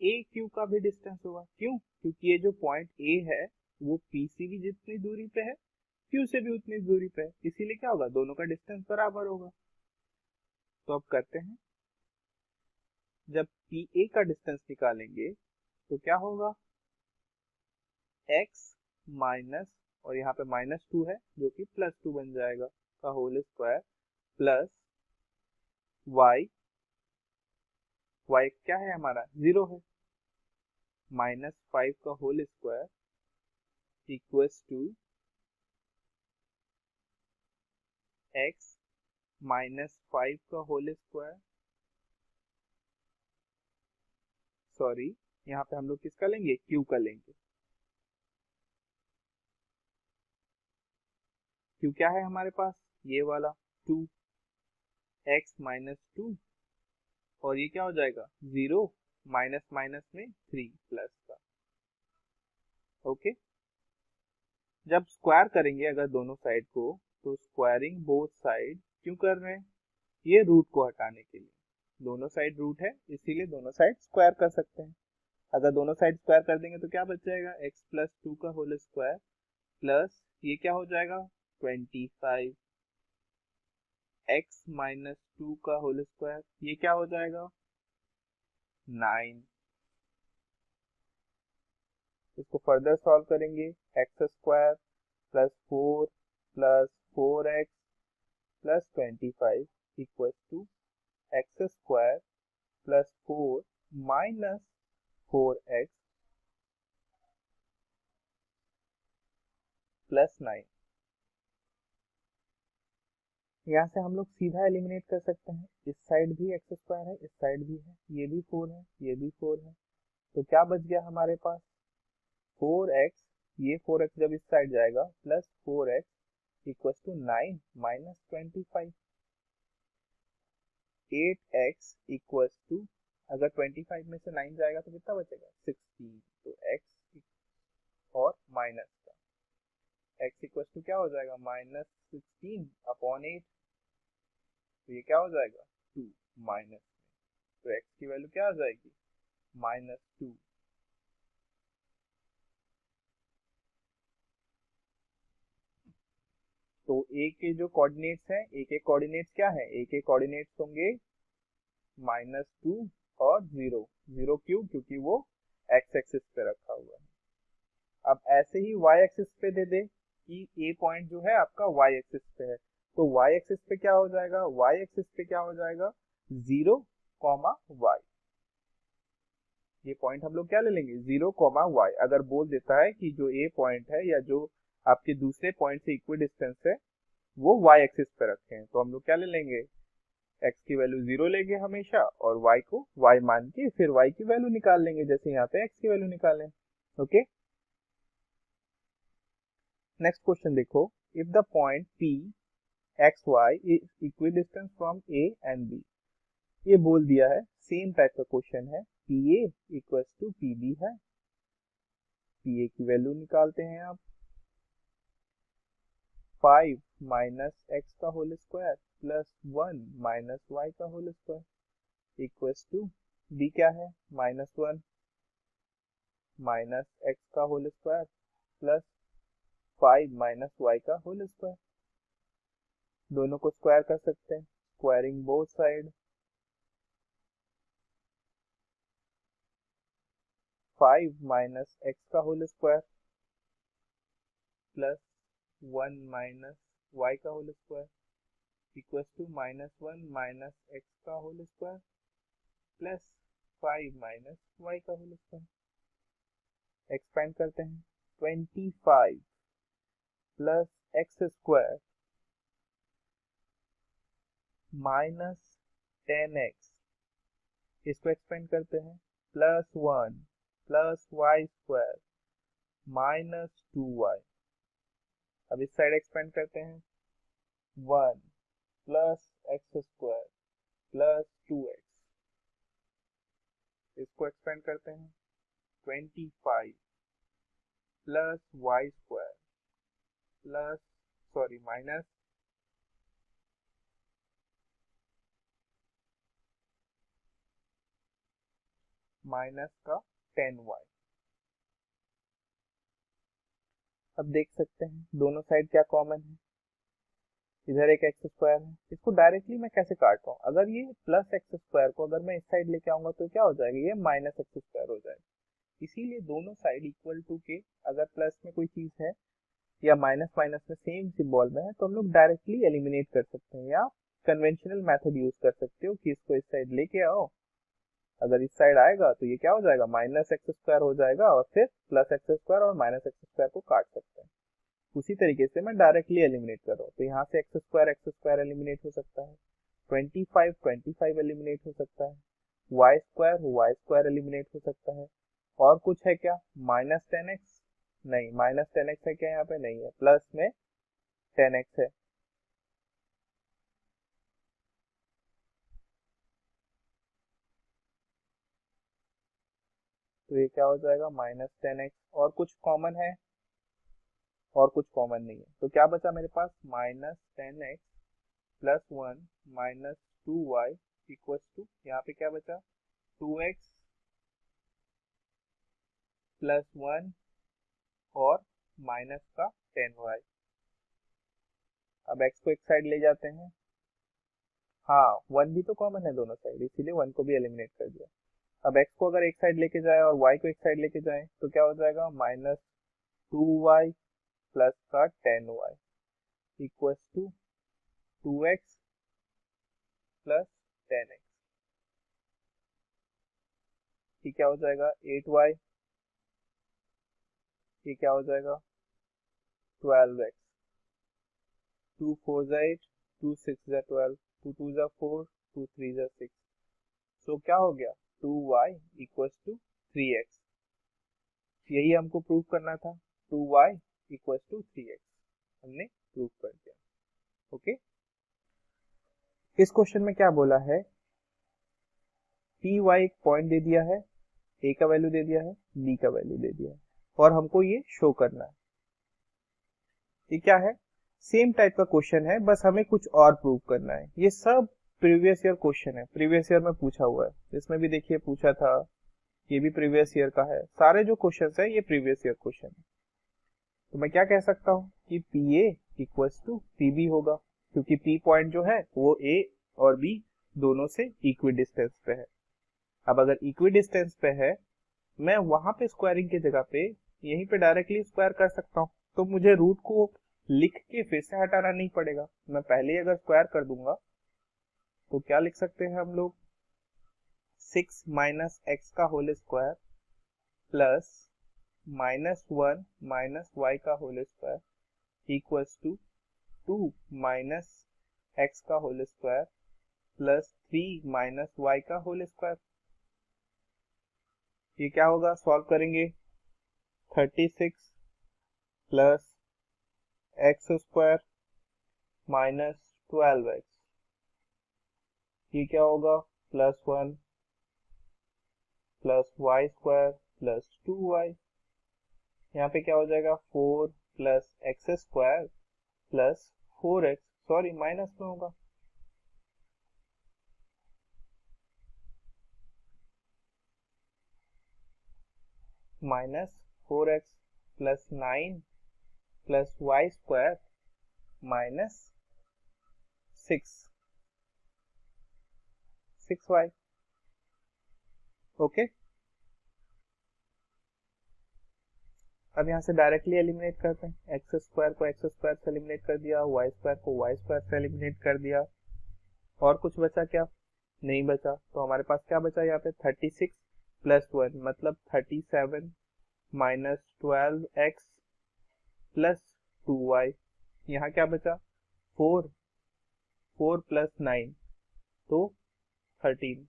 ए क्यू का भी डिस्टेंस होगा। क्यों? क्योंकि ये जो पॉइंट ए है वो पी से भी जितनी दूरी पे है क्यू से भी उतनी दूरी पे है, इसीलिए क्या होगा, दोनों का डिस्टेंस बराबर होगा। तो अब करते हैं, जब पी ए का डिस्टेंस निकालेंगे तो क्या होगा, x माइनस, और यहाँ पे -2 है जो कि +2 बन जाएगा, का होल स्क्वायर, प्लस y क्या है हमारा 0 है, -5 का whole square equals to x -5 का होल स्क्वायर, सॉरी यहाँ पे हम लोग किसका लेंगे, q का लेंगे। q क्या है हमारे पास, ये वाला 2, x -2, और ये क्या हो जाएगा 0, माइनस माइनस में 3 प्लस का। ओके, जब स्क्वायर करेंगे अगर दोनों साइड को, तो स्क्वायरिंग बोथ साइड क्यों कर रहे हैं, ये रूट को हटाने के लिए, दोनों साइड रूट है इसीलिए दोनों साइड स्क्वायर कर सकते हैं। अगर दोनों साइड स्क्वायर कर देंगे तो क्या बच जाएगा, x + 2 का होल स्क्वायर, प्लस ये क्या हो जाएगा 25, x -2 का होल स्क्वायर, ये क्या हो जाएगा 9। इसको फर्दर सॉल्व करेंगे, x² +4 +4x +25 equal to x² +4 -4x +9। यहाँ से हम लोग सीधा एलिमिनेट कर सकते हैं, इस साइड भी x² है, इस साइड भी है, ये भी 4 है, ये भी 4 है, तो क्या बच गया हमारे पास 4x, ये 4x जब इस साइड जाएगा +4x equal to 9 -25, 8x equal to, अगर 25 में से 9 जाएगा तो कितना बचेगा 16, तो x और माइनस का x इक्वल टू क्या हो जाएगा -16/8, तो ये क्या हो जाएगा 2 माइनस, तो x की वैल्यू क्या आ जाएगी -2। तो a के जो कोऑर्डिनेट्स हैं, a के कोऑर्डिनेट्स क्या है, a के कोऑर्डिनेट्स होंगे -2 और 0। 0 क्यों, क्योंकि वो x एक्सिस पे रखा हुआ है। अब ऐसे ही y एक्सिस पे दे दे कि a पॉइंट जो है आपका y एक्सिस पे है, तो y एक्सिस पे क्या हो जाएगा, y एक्सिस पे क्या हो जाएगा 0, y, ये पॉइंट हम लोग क्या ले लेंगे 0, y। अगर बोल देता है कि जो a पॉइंट है या जो आपके दूसरे पॉइंट से इक्वी डिस्टेंस है वो y एक्सिस पे रखे हैं, तो हम लोग क्या ले लेंगे, x की वैल्यू 0 लेंगे हमेशा, और y को y मान के फिर y की वैल्यू निकाल लेंगे, जैसे यहाँ पे x की वैल्यू निकालें। ओके, नेक्स्ट क्वेश्चन देखो, if the point p x y is equidistance from A and B, ये बोल दिया है, सेम टाइप का क्वेश्चन है, P A equal to P B है, पी ए की वैल्यू निकालते हैं आप, 5 -x का होल स्क्वायर +1 -y का whole square equal to, B क्या है -1 -x का होल स्क्वायर प्लस 5 -y का होल स्क्वायर, दोनों को स्क्वायर कर सकते हैं, स्क्वायरिंग बोथ साइड, 5 -x का होल स्क्वायर प्लस 1 -y का whole square equal to -1 -x का होल स्क्वायर प्लस 5 -y का होल स्क्वायर। एक्सपेंड करते हैं, 25 प्लस एक्स स्क्वायर -10x, इसको एक्सपेंड करते हैं, +1 प्लस y स्क्वायर -2y, अब इस साइड एक्सपेंड करते हैं, 1 plus x square plus 2x, इसको एक्सपेंड करते हैं, 25 plus y square plus, sorry minus minus का 10y। अब देख सकते हैं दोनों साइड क्या कॉमन है, इधर एक एक्स स्क्वायर है, इसको डायरेक्टली मैं कैसे काट रहा हूँ, अगर ये प्लस एक्स स्क्वायर को अगर मैं इस साइड लेके आऊंगा तो क्या हो जाएगा, ये माइनस एक्स स्क्वायर हो जाएगा। इसीलिए दोनों साइड इक्वल टू के अगर प्लस में कोई चीज है या माइनस माइनस में सेम सिंबल में है तो हम लोग डायरेक्टली एलिमिनेट कर सकते हैं, या कन्वेंशनल मेथड यूज कर सकते हो कि इसको इस साइड लेके आओ, अगर इस साइड आएगा तो ये क्या हो जाएगा, माइनस एक्स स्क्वायर हो जाएगा, और फिर प्लस एक्स स्क्वायर और माइनस एक्स स्क्वायर को काट सकते हैं। उसी तरीके से मैं डायरेक्टली एलिमिनेट कर रहा हूँ, तो यहाँ से एक्स स्क्वायर एलिमिनेट हो सकता है, 25 एलिमिनेट हो सकता है, वाई स्क्वायर एलिमिनेट हो सकता है, और कुछ है क्या, माइनस 10x, नहीं माइनस 10x है क्या, यहाँ पे नहीं है, प्लस में 10x है, तो ये क्या हो जाएगा माइनस 10x, और कुछ कॉमन है, और कुछ कॉमन नहीं है, तो क्या बचा मेरे पास, minus 10x plus 1 minus 2y equal to, यहाँ पे क्या बचा, 2x प्लस 1 और माइनस का 10y। अब x को एक साइड ले जाते हैं, हाँ 1 भी तो कॉमन है दोनों साइड, इसीलिए 1 को भी एलिमिनेट कर दिया। अब x को अगर एक साइड लेके जाए और y को एक साइड लेके जाए तो क्या हो जाएगा, माइनस 2y प्लस का 10y equal to 2x plus 10x, ये क्या हो जाएगा 8y, ये क्या हो जाएगा 12x, 2 4 जा 8, 2 6 जा 12, 2 2 जा 4, 2 3 जा 6, सो क्या हो गया 2y इक्वल टू 3x, यही हमको प्रूव करना था, 2y इक्वल टू 3x हमने प्रूव कर दिया। ओके, इस क्वेश्चन में क्या बोला है, पी वाई एक पॉइंट दे दिया है, ए का वैल्यू दे दिया है, बी का वैल्यू दे दिया है, और हमको ये शो करना है। ये क्या है, सेम टाइप का क्वेश्चन है, बस हमें कुछ और प्रूव करना है। ये सब प्रीवियस ईयर क्वेश्चन है, प्रीवियस ईयर में पूछा हुआ है, इसमें भी देखिए पूछा था, ये भी प्रीवियस ईयर का है, सारे जो क्वेश्चन है ये प्रीवियस ईयर क्वेश्चन है। तो मैं क्या कह सकता हूँ कि P A equals to P B होगा, क्योंकि पी पॉइंट जो है वो ए और बी दोनों से इक्वी डिस्टेंस पे है। अब अगर इक्वी डिस्टेंस पे है, मैं वहां पे स्क्वायरिंग की जगह पे यहीं पे डायरेक्टली स्क्वायर कर सकता हूँ, तो मुझे रूट को लिख के फिर से हटाना नहीं पड़ेगा, मैं पहले ही अगर स्क्वायर कर दूंगा तो क्या लिख सकते हैं हम लोग, 6 माइनस एक्स का whole square plus minus 1 minus y का whole square equals to 2 minus x का whole square plus 3 minus y का होल स्क्वायर। ये क्या होगा, सॉल्व करेंगे, 36 plus x square minus 12x, ये क्या होगा, plus 1 plus y square plus 2y, यहाँ पे क्या हो जाएगा 4 plus x square plus 4x, sorry minus में होगा, minus 4x plus 9 plus y square minus 6y। Okay, अब यहाँ से डायरेक्टली एलिमिनेट करते हैं, एक्स स्क्वायर को एक्स स्क्वायर से एलिमिनेट कर दिया, वाई स्क्वायर को वाई स्क्वायर से एलिमिनेट कर दिया, और कुछ बचा क्या, नहीं बचा, तो हमारे पास क्या बचा यहाँ पे 36 प्लस 1 मतलब 37 माइनस 12x प्लस 2y, यहाँ क्या बचा 4 प्लस 9 तो 13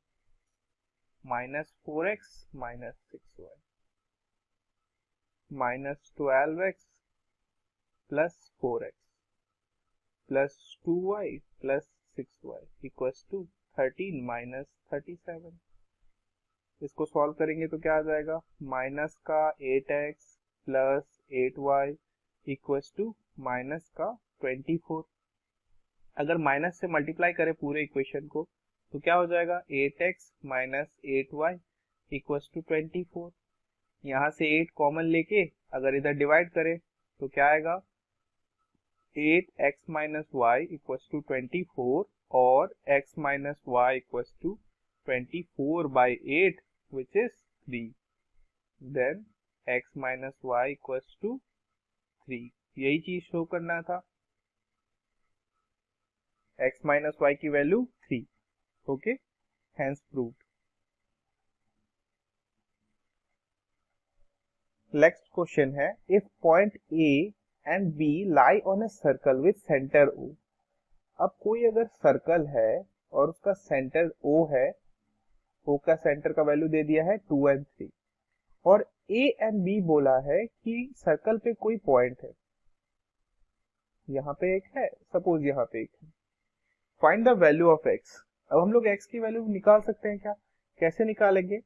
minus 4x minus 6y minus 12x plus 4x plus 2y plus 6y equals to 13 minus 37। इसको सॉल्व करेंगे तो क्या आ जाएगा, माइनस का 8x plus 8y equals to minus का 24। अगर माइनस से मल्टीप्लाई करें पूरे इक्वेशन को तो क्या हो जाएगा, 8x minus 8y equals to 24। यहाँ से 8 कॉमन लेके अगर इधर डिवाइड करें तो क्या आएगा, 8x minus y equals to 24 और x minus y equals to 24/8 which is 3। Then x minus y equals to 3, यही चीज शो करना था, x माइनस वाई की value 3। Okay, hence proved. Next question है, if point A and B lie on a circle with centre O. अब कोई अगर circle है और उसका सेंटर ओ है, ओ का सेंटर का वैल्यू दे दिया है 2 and 3, और ए एंड बी बोला है कि सर्कल पे कोई पॉइंट है, यहाँ पे एक है, सपोज यहाँ पे एक है, find the value of x. अब हम लोग एक्स की वैल्यू निकाल सकते हैं क्या, कैसे निकालेंगे,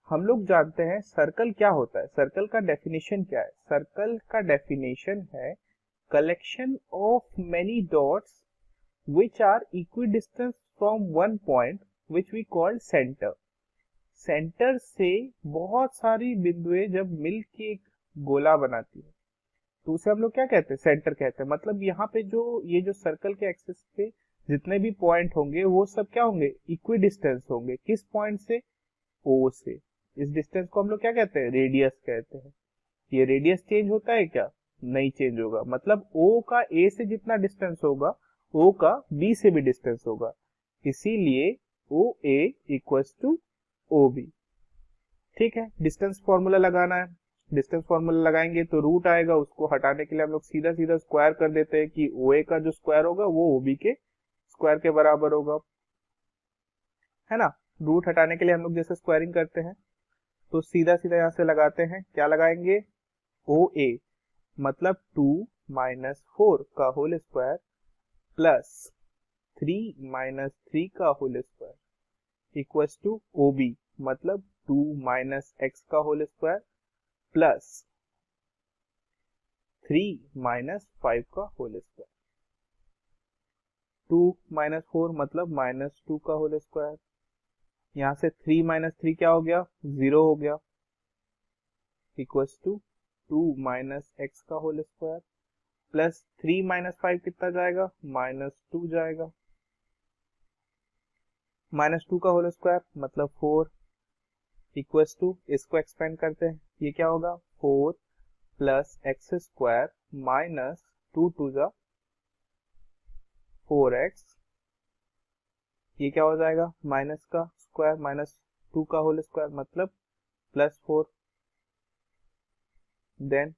हम लोग जानते हैं सर्कल क्या होता है, सर्कल का डेफिनेशन क्या है, सर्कल का डेफिनेशन है collection of many dots which are equidistant from one point which we call center। Centre से बहुत सारी बिंदुएं जब मिल के एक गोला बनाती है तो उसे हम लोग क्या कहते हैं, सेंटर कहते हैं। मतलब यहाँ पे जो ये जो सर्कल के एक्सिस पे जितने भी पॉइंट होंगे वो सब क्या होंगे, इक्विडिस्टेंस होंगे, किस पॉइंट से, ओ से। इस डिस्टेंस को हम लोग क्या कहते हैं, रेडियस कहते हैं। ये रेडियस चेंज होता है क्या, नहीं चेंज होगा। मतलब ओ का ए से जितना डिस्टेंस होगा ओ का बी से भी डिस्टेंस होगा, इसीलिए ओ ए इक्वल्स टू ओ बी। ठीक है, डिस्टेंस फॉर्मूला लगाना है, डिस्टेंस फॉर्मूला लगाएंगे तो रूट आएगा, उसको हटाने के लिए हम लोग सीधा सीधा स्क्वायर कर देते हैं कि ओ ए का जो स्क्वायर होगा वो ओ बी के स्क्वायर के बराबर होगा, है ना। रूट हटाने के लिए हम लोग जैसे स्क्वायरिंग करते हैं तो सीधा सीधा यहाँ से लगाते हैं, क्या लगाएंगे, ओ ए मतलब 2 माइनस 4 का होल स्क्वायर प्लस 3 माइनस 3 का whole square equals to O B मतलब 2 माइनस एक्स का होल स्क्वायर प्लस 3 माइनस 5 का होल स्क्वायर। 2 माइनस 4 मतलब माइनस 2 का होल स्क्वायर, यहाँ से 3 माइनस 3 क्या हो गया, 0 हो गया, इक्वल्स टू 2 माइनस एक्स का होल स्क्वायर प्लस 3 माइनस 5 कितना जाएगा, -2 जाएगा, -2 का होल स्क्वायर मतलब 4 इक्वल्स टू, इसको एक्सपेंड करते हैं, ये क्या होगा 4 प्लस एक्स स्क्वायर माइनस 2 टू जा 4x, ये क्या हो जाएगा माइनस का स्क्वायर माइनस 2 का होल स्क्वायर मतलब +4, देन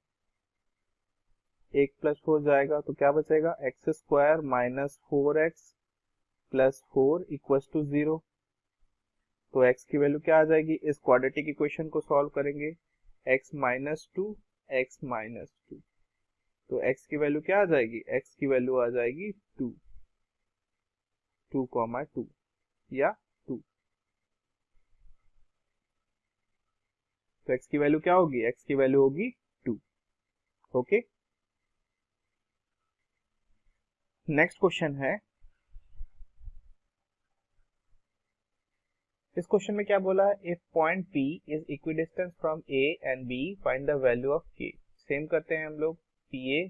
1 + 4 जाएगा तो क्या बचेगा, x square minus 4x plus 4 equals to 0। तो x की वैल्यू क्या आ जाएगी, इस क्वाड्रेटिक इक्वेशन को सॉल्व करेंगे, x माइनस 2 x माइनस 2, तो x की वैल्यू क्या आ जाएगी, x की वैल्यू आ जाएगी 2, 2, या 2। तो x की वैल्यू क्या होगी, x की वैल्यू होगी 2। ओके, नेक्स्ट क्वेश्चन है, इस क्वेश्चन में क्या बोला है, if point P is equidistance from A and B find the value of K। Same करते हैं हम लोग, PA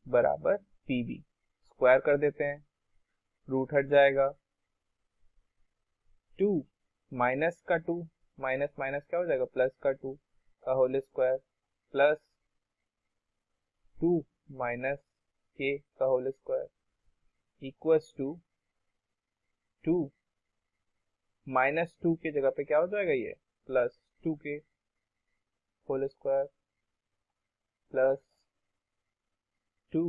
बराबर PB, स्क्वायर कर देते हैं, रूट हट जाएगा, 2 माइनस का 2 माइनस माइनस क्या हो जाएगा, प्लस का 2 का whole square plus 2 minus K का होल स्क्वायर इक्वल्स टू 2 -2 की जगह पे क्या हो जाएगा, ये plus 2K whole square plus 2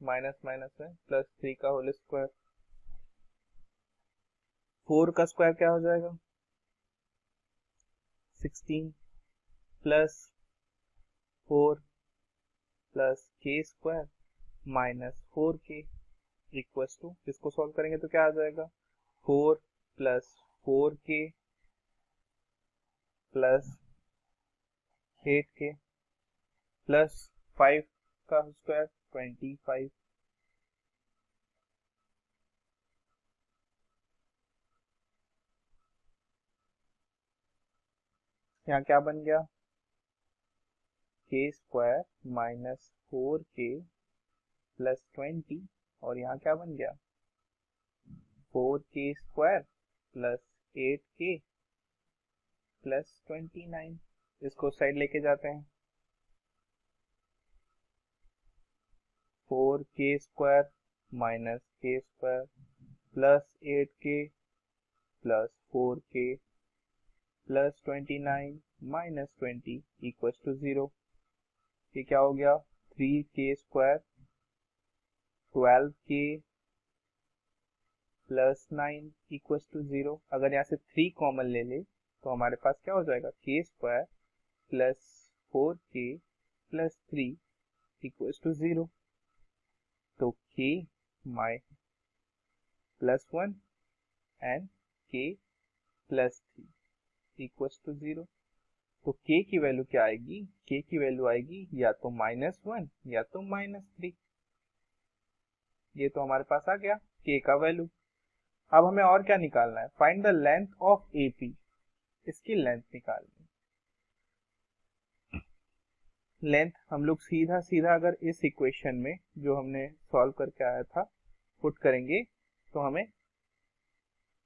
minus minus है प्लस 3 का होल स्क्वायर, 4 का स्क्वायर क्या हो जाएगा 16 plus 4 plus K square minus 4K equals to, इसको सॉल्व करेंगे तो क्या आ जाएगा, 4 plus 4K plus 8K plus 5 का स्क्वायर 25। यहाँ क्या बन गया, के स्क्वायर माइनस 4k प्लस 20, और यहाँ क्या बन गया 4k square plus 8k plus 29। इसको साइड लेके जाते हैं, 4k square minus k square plus 8k plus 4k plus 29 minus 20 equals to 0। ये क्या हो गया, 3k square 12k plus 9 equals to 0। अगर यहाँ से 3 कॉमन ले ले तो हमारे पास क्या हो जाएगा, k square plus 4k plus 3 equals to 0। तो k माइ plus 1 and k plus 3 equals to 0। तो k की वैल्यू क्या आएगी, k की वैल्यू आएगी या तो -1 या तो -3। ये तो हमारे पास आ गया k का वैल्यू। अब हमें और क्या निकालना है, find the length of AP, इसकी लेंथ निकालनी। लेंथ हम लोग सीधा सीधा अगर इस इक्वेशन में जो हमने सॉल्व करके आया था पुट करेंगे तो हमें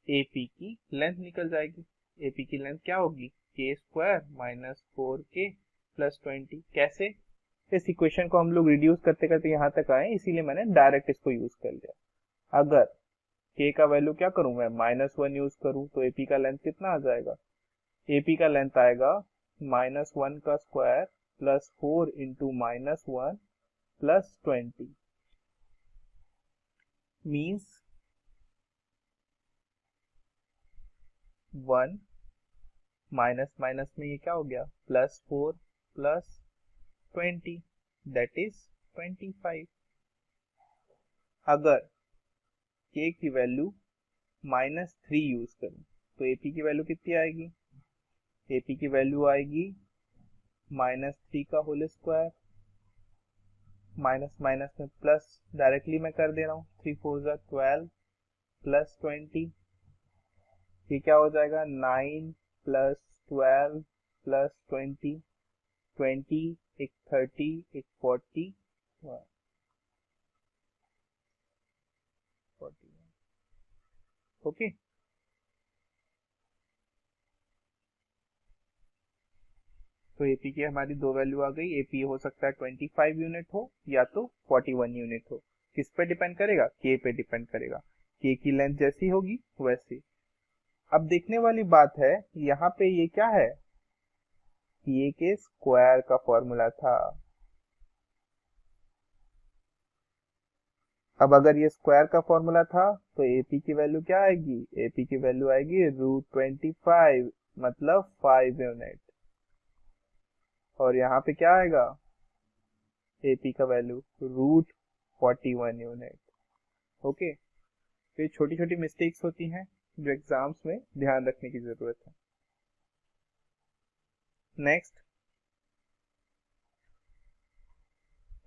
AP की लेंथ निकल जाएगी। AP की लेंथ क्या होगी, k square minus 4k plus 20। कैसे, इस इक्वेशन को हम लोग रिड्यूस करते करते यहाँ तक आए, इसीलिए मैंने डायरेक्ट इसको यूज कर लिया। अगर k का वैल्यू क्या करूं मैं, -1 यूज करूं तो AP का लेंथ कितना आ जाएगा, AP का लेंथ आएगा -1 का square plus 4 into -1 plus 20 means 1 minus minus में ये क्या हो गया, +4 प्लस 20 दैट इज 25। अगर k की वैल्यू -3 यूज करूं तो AP की वैल्यू कितनी आएगी, AP की वैल्यू आएगी -3 का होल स्क्वायर, माइनस माइनस में प्लस डायरेक्टली मैं कर दे रहा हूँ, 3 4 12 प्लस 20, ये क्या हो जाएगा 9 प्लस 12 प्लस 20, 20 एक 30 एक 40 ओके। तो एपी की हमारी दो वैल्यू आ गई, एपी हो सकता है 25 यूनिट हो या तो 41 यूनिट हो। किस पे डिपेंड करेगा, के पे डिपेंड करेगा, के की लेंथ जैसी होगी वैसी। अब देखने वाली बात है यहाँ पे ये क्या है, ये के स्क्वायर का फॉर्मूला था। अब अगर ये स्क्वायर का फॉर्मूला था तो एपी की वैल्यू क्या आएगी, एपी की वैल्यू आएगी √25 मतलब 5 यूनिट। और यहाँ पे क्या आएगा, एपी का वैल्यू √41 यूनिट। ओके, तो ये छोटी छोटी मिस्टेक्स होती हैं जो एग्जाम्स में ध्यान रखने की जरूरत है। नेक्स्ट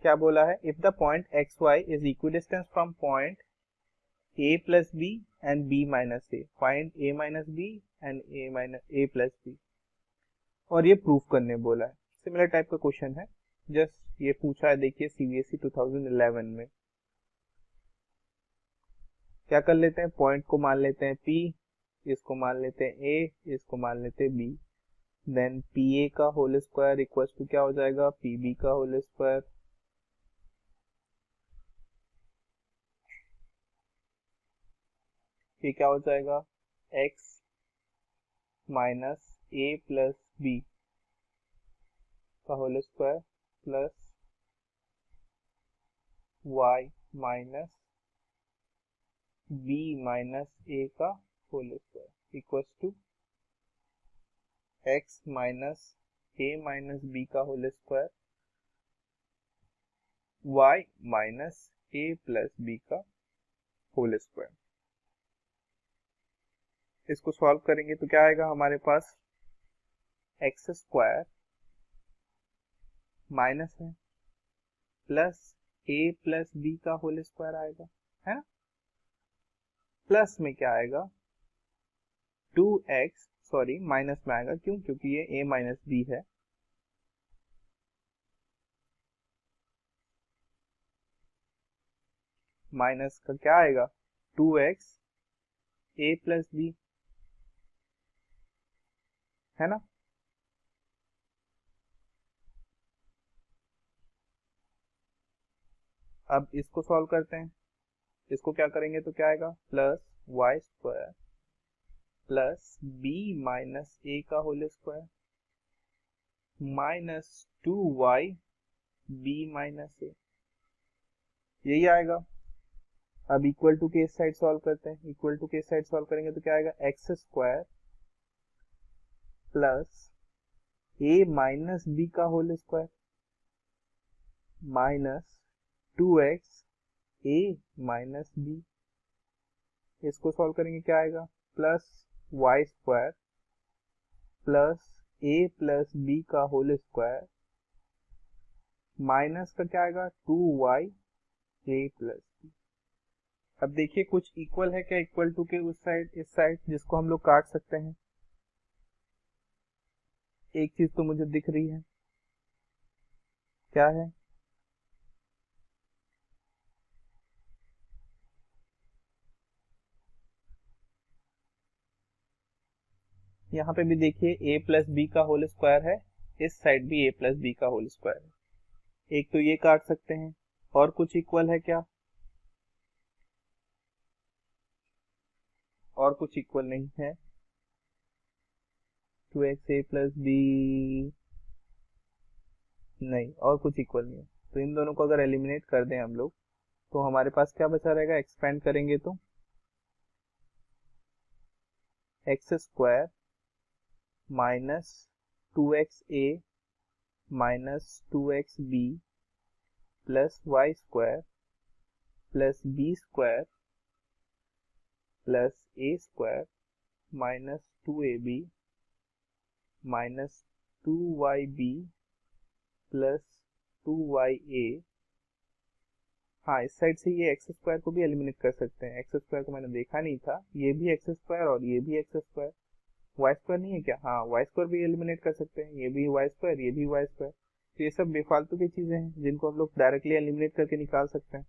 क्या बोला है, if the point x y is equidistance from point a plus b and b minus a, find a minus b and a plus b. और ये प्रूफ करने बोला है, सिमिलर टाइप का क्वेश्चन है, जस्ट ये पूछा है, देखिए सीबीएसई 2011 में। क्या कर लेते हैं, पॉइंट को मान लेते हैं P, इसको मान लेते हैं A, इसको मान लेते हैं B, देन PA का होल स्क्वायर इक्वल्स टू क्या हो जाएगा, PB का होल स्क्वायर। ये क्या हो जाएगा, x minus a plus B का whole square plus y minus b minus a का whole square equals to x minus a minus b का whole square y minus a plus b का whole square. इसको solve करेंगे तो क्या आएगा हमारे पास, एक्स स्क्वायर माइनस है प्लस a प्लस b का होल स्क्वायर आएगा, है ना, प्लस में क्या आएगा 2x सॉरी माइनस में आएगा, क्यों? क्योंकि ये a माइनस बी है। माइनस का क्या आएगा? 2x a प्लस बी, है ना? अब इसको सॉल्व करते हैं। इसको क्या करेंगे तो क्या आएगा? Plus y square plus B minus A का whole square minus 2y B minus A, यही आएगा। अब इक्वल टू के इस साइड सॉल्व करते हैं। इक्वल टू के इस साइड सॉल्व करेंगे तो क्या आएगा? एक्स स्क्वायर प्लस ए माइनस बी का होल स्क्वायर माइनस 2x ए माइनस बी। इसको सॉल्व करेंगे क्या आएगा? प्लस वाई स्क्वायर प्लस ए प्लस बी का होल स्क्वायर माइनस का क्या आएगा? 2y ए प्लस बी। अब देखिए कुछ इक्वल है क्या इक्वल टू के उस साइड इस साइड, जिसको हम लोग काट सकते हैं? एक चीज तो मुझे दिख रही है, क्या है? यहाँ पे भी देखिए a प्लस बी का होल स्क्वायर है, इस साइड भी a प्लस बी का होल स्क्वायर है। एक तो ये काट सकते हैं, और कुछ इक्वल है क्या? और कुछ इक्वल नहीं है। 2x a प्लस बी, नहीं, और कुछ इक्वल नहीं है। तो इन दोनों को अगर एलिमिनेट कर दें हम लोग, तो हमारे पास क्या बचा रहेगा? एक्सपेंड करेंगे तो x square minus 2x a minus 2x b plus y square plus B square plus A square minus 2ab minus 2yb plus 2ya। हाँ, इस साइड से ये एक्स स्क्वायर को भी एलिमिनेट कर सकते हैं। एक्स स्क्वायर को मैंने देखा नहीं था, ये भी एक्स स्क्वायर और ये भी एक्स स्क्वायर। वाई स्क्वायर नहीं है क्या? हाँ, वाई स्क्वायर भी एलिमिनेट कर सकते हैं। ये भी वाई स्क्वायर, ये भी वाई स्क्वायर। तो ये सब बेफालतू की चीजें हैं जिनको हम लोग डायरेक्टली एलिमिनेट करके निकाल सकते हैं,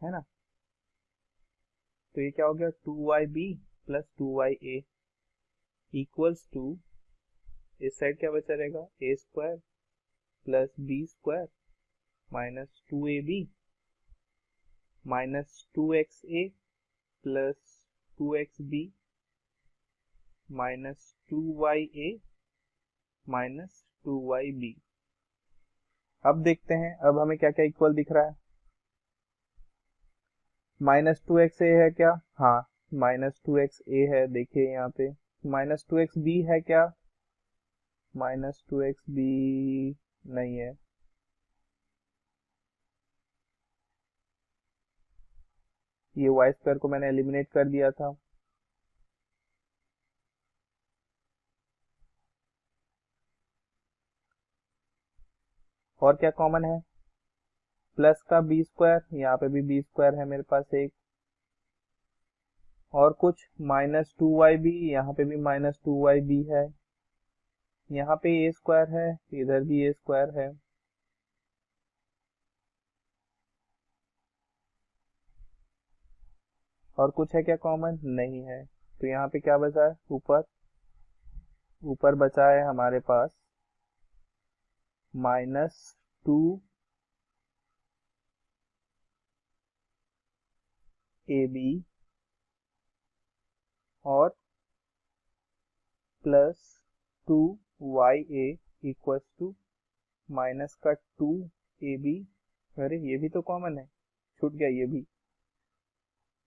है ना? तो ये क्या हो गया? 2yb plus 2ya equals to, इस साइड क्या बचा रहेगा? A square plus B square minus 2ab minus 2xa plus 2xb minus 2ya minus 2yb। अब देखते हैं, अब हमें क्या क्या इक्वल दिख रहा है। माइनस 2xa है क्या? हाँ, माइनस 2xa है, देखिए यहाँ पे। माइनस 2xb है क्या? माइनस 2xb नहीं है। ये वाई स्क्वायर को मैंने एलिमिनेट कर दिया था। और क्या कॉमन है? प्लस का बी स्क्वायर, यहाँ पे भी बी स्क्वायर है मेरे पास एक। और कुछ? माइनस 2yb, यहाँ पे भी माइनस 2yb है। यहाँ पे ए स्क्वायर है, इधर भी ए स्क्वायर है। और कुछ है क्या कॉमन? नहीं है। तो यहाँ पे क्या बचा है? ऊपर ऊपर बचा है हमारे पास माइनस 2ab और plus 2ya equals to minus का 2ab। अरे ये भी तो कॉमन है, छूट गया ये भी।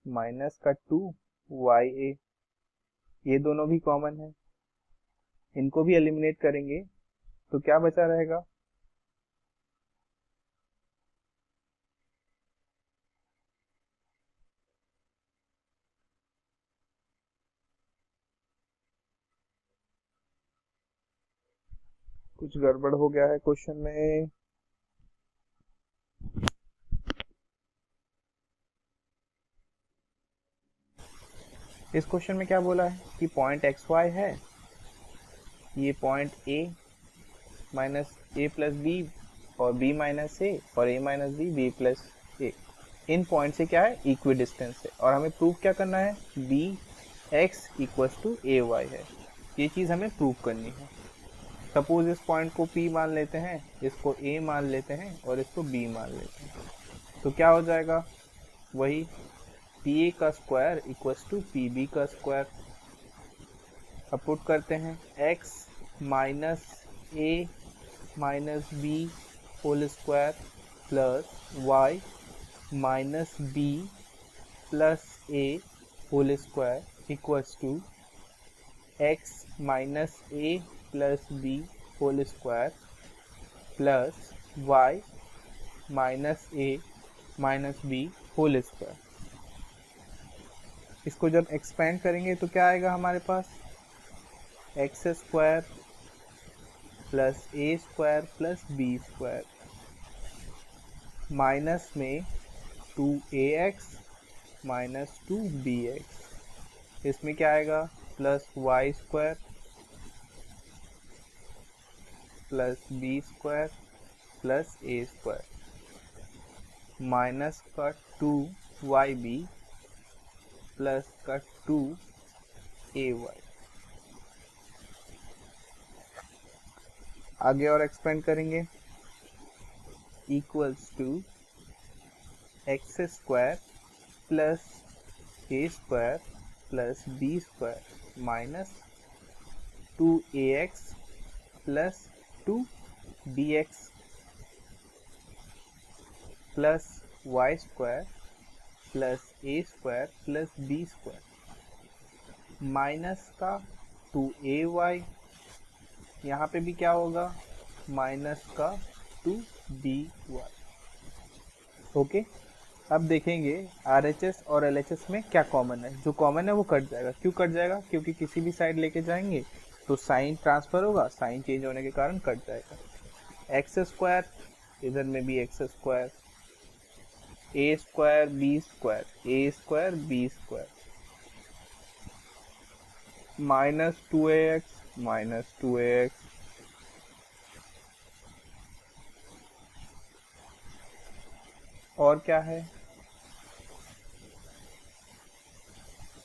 माइनस का 2ya, ये दोनों भी कॉमन है। इनको भी एलिमिनेट करेंगे तो क्या बचा रहेगा? कुछ गड़बड़ हो गया है क्वेश्चन में। इस क्वेश्चन में क्या बोला है कि पॉइंट एक्स वाई है, ये point a minus a plus b और बी माइनस ए और a minus b b plus a, इन पॉइंट से क्या है इक्वी डिस्टेंस है, और हमें प्रूव क्या करना है b x equals to a y है, ये चीज़ हमें प्रूव करनी है। सपोज इस पॉइंट को P मान लेते हैं, इसको A मान लेते हैं और इसको B मान लेते हैं, तो क्या हो जाएगा वही PA का स्क्वायर इक्वल्स टू PB का स्क्वायर। अब पुट करते हैं x minus A minus B whole square plus y minus B plus A whole square equals to x minus A plus B whole square plus y minus A minus B whole square. इसको जब expand करेंगे तो क्या आएगा हमारे पास x square plus ए square plus B square minus में 2ax minus 2bx, इसमें क्या आएगा plus y square plus B square plus ए स्क्वायर माइनस का 2yb प्लस का 2ay। आगे और एक्सपेंड करेंगे equals to x square plus A square plus B square minus 2ax plus 2bx plus y square plus A square plus B square minus का 2ay, यहाँ पे भी क्या होगा माइनस का 2by। ओके, अब देखेंगे RHS और LHS में क्या कॉमन है। जो कॉमन है वो कट जाएगा। क्यों कट जाएगा? क्योंकि किसी भी साइड लेके जाएंगे तो साइन ट्रांसफर होगा, साइन चेंज होने के कारण कट जाएगा। एक्स स्क्वायर, इधर में भी x square, A square B square, A square B square minus 2ax minus 2ax और क्या है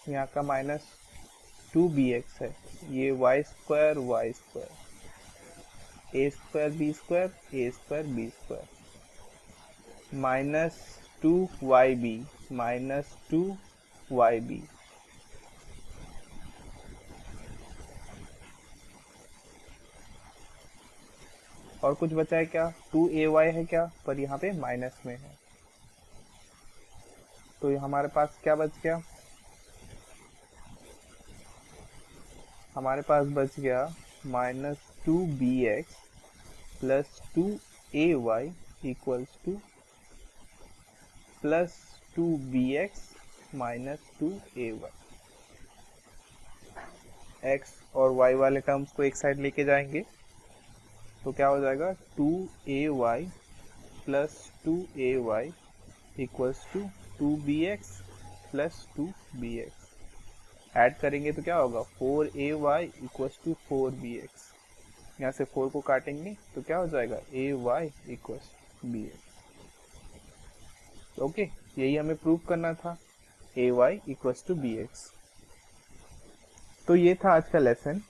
यहाँ का माइनस 2bx है, ये y square A square B square minus 2yb minus 2yb और कुछ बचा है क्या 2ay है क्या, पर यहाँ पे माइनस में है, तो हमारे पास क्या बच गया, हमारे पास बच गया minus 2bx plus 2ay equals two plus 2bx minus 2ay। x और y वाले टर्म्स को एक साइड लेके जाएंगे तो क्या हो जाएगा 2ay plus 2ay equals to 2bx plus 2bx। Add करेंगे तो क्या होगा 4ay इक्वल्स टू 4bx, यहाँ से 4 को काटेंगे तो क्या हो जाएगा ay इक्वल्स bx। ओके, यही हमें प्रूव करना था ay इक्वल्स टू bx। तो ये था आज का लेसन।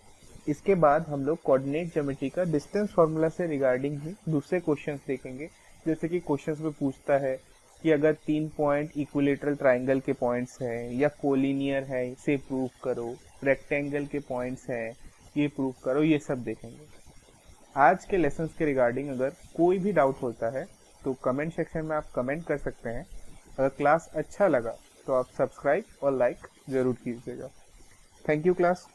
इसके बाद हम लोग कोऑर्डिनेट ज्योमेट्री का डिस्टेंस फार्मूला से रिगार्डिंग ही दूसरे क्वेश्चंस देखेंगे। जैसे कि क्वेश्चंस में पूछता है कि अगर 3 पॉइंट इक्विलेटरल ट्राइंगल के पॉइंट्स हैं या कोलिनियर है इसे प्रूव करो, रेक्टेंगल के पॉइंट्स हैं ये प्रूव करो, ये सब देखेंगे। आज के लेसन्स के रिगार्डिंग अगर कोई भी डाउट होता है तो कमेंट सेक्शन में आप कमेंट कर सकते हैं। अगर क्लास अच्छा लगा तो आप सब्सक्राइब और लाइक ज़रूर कीजिएगा। Thank you class.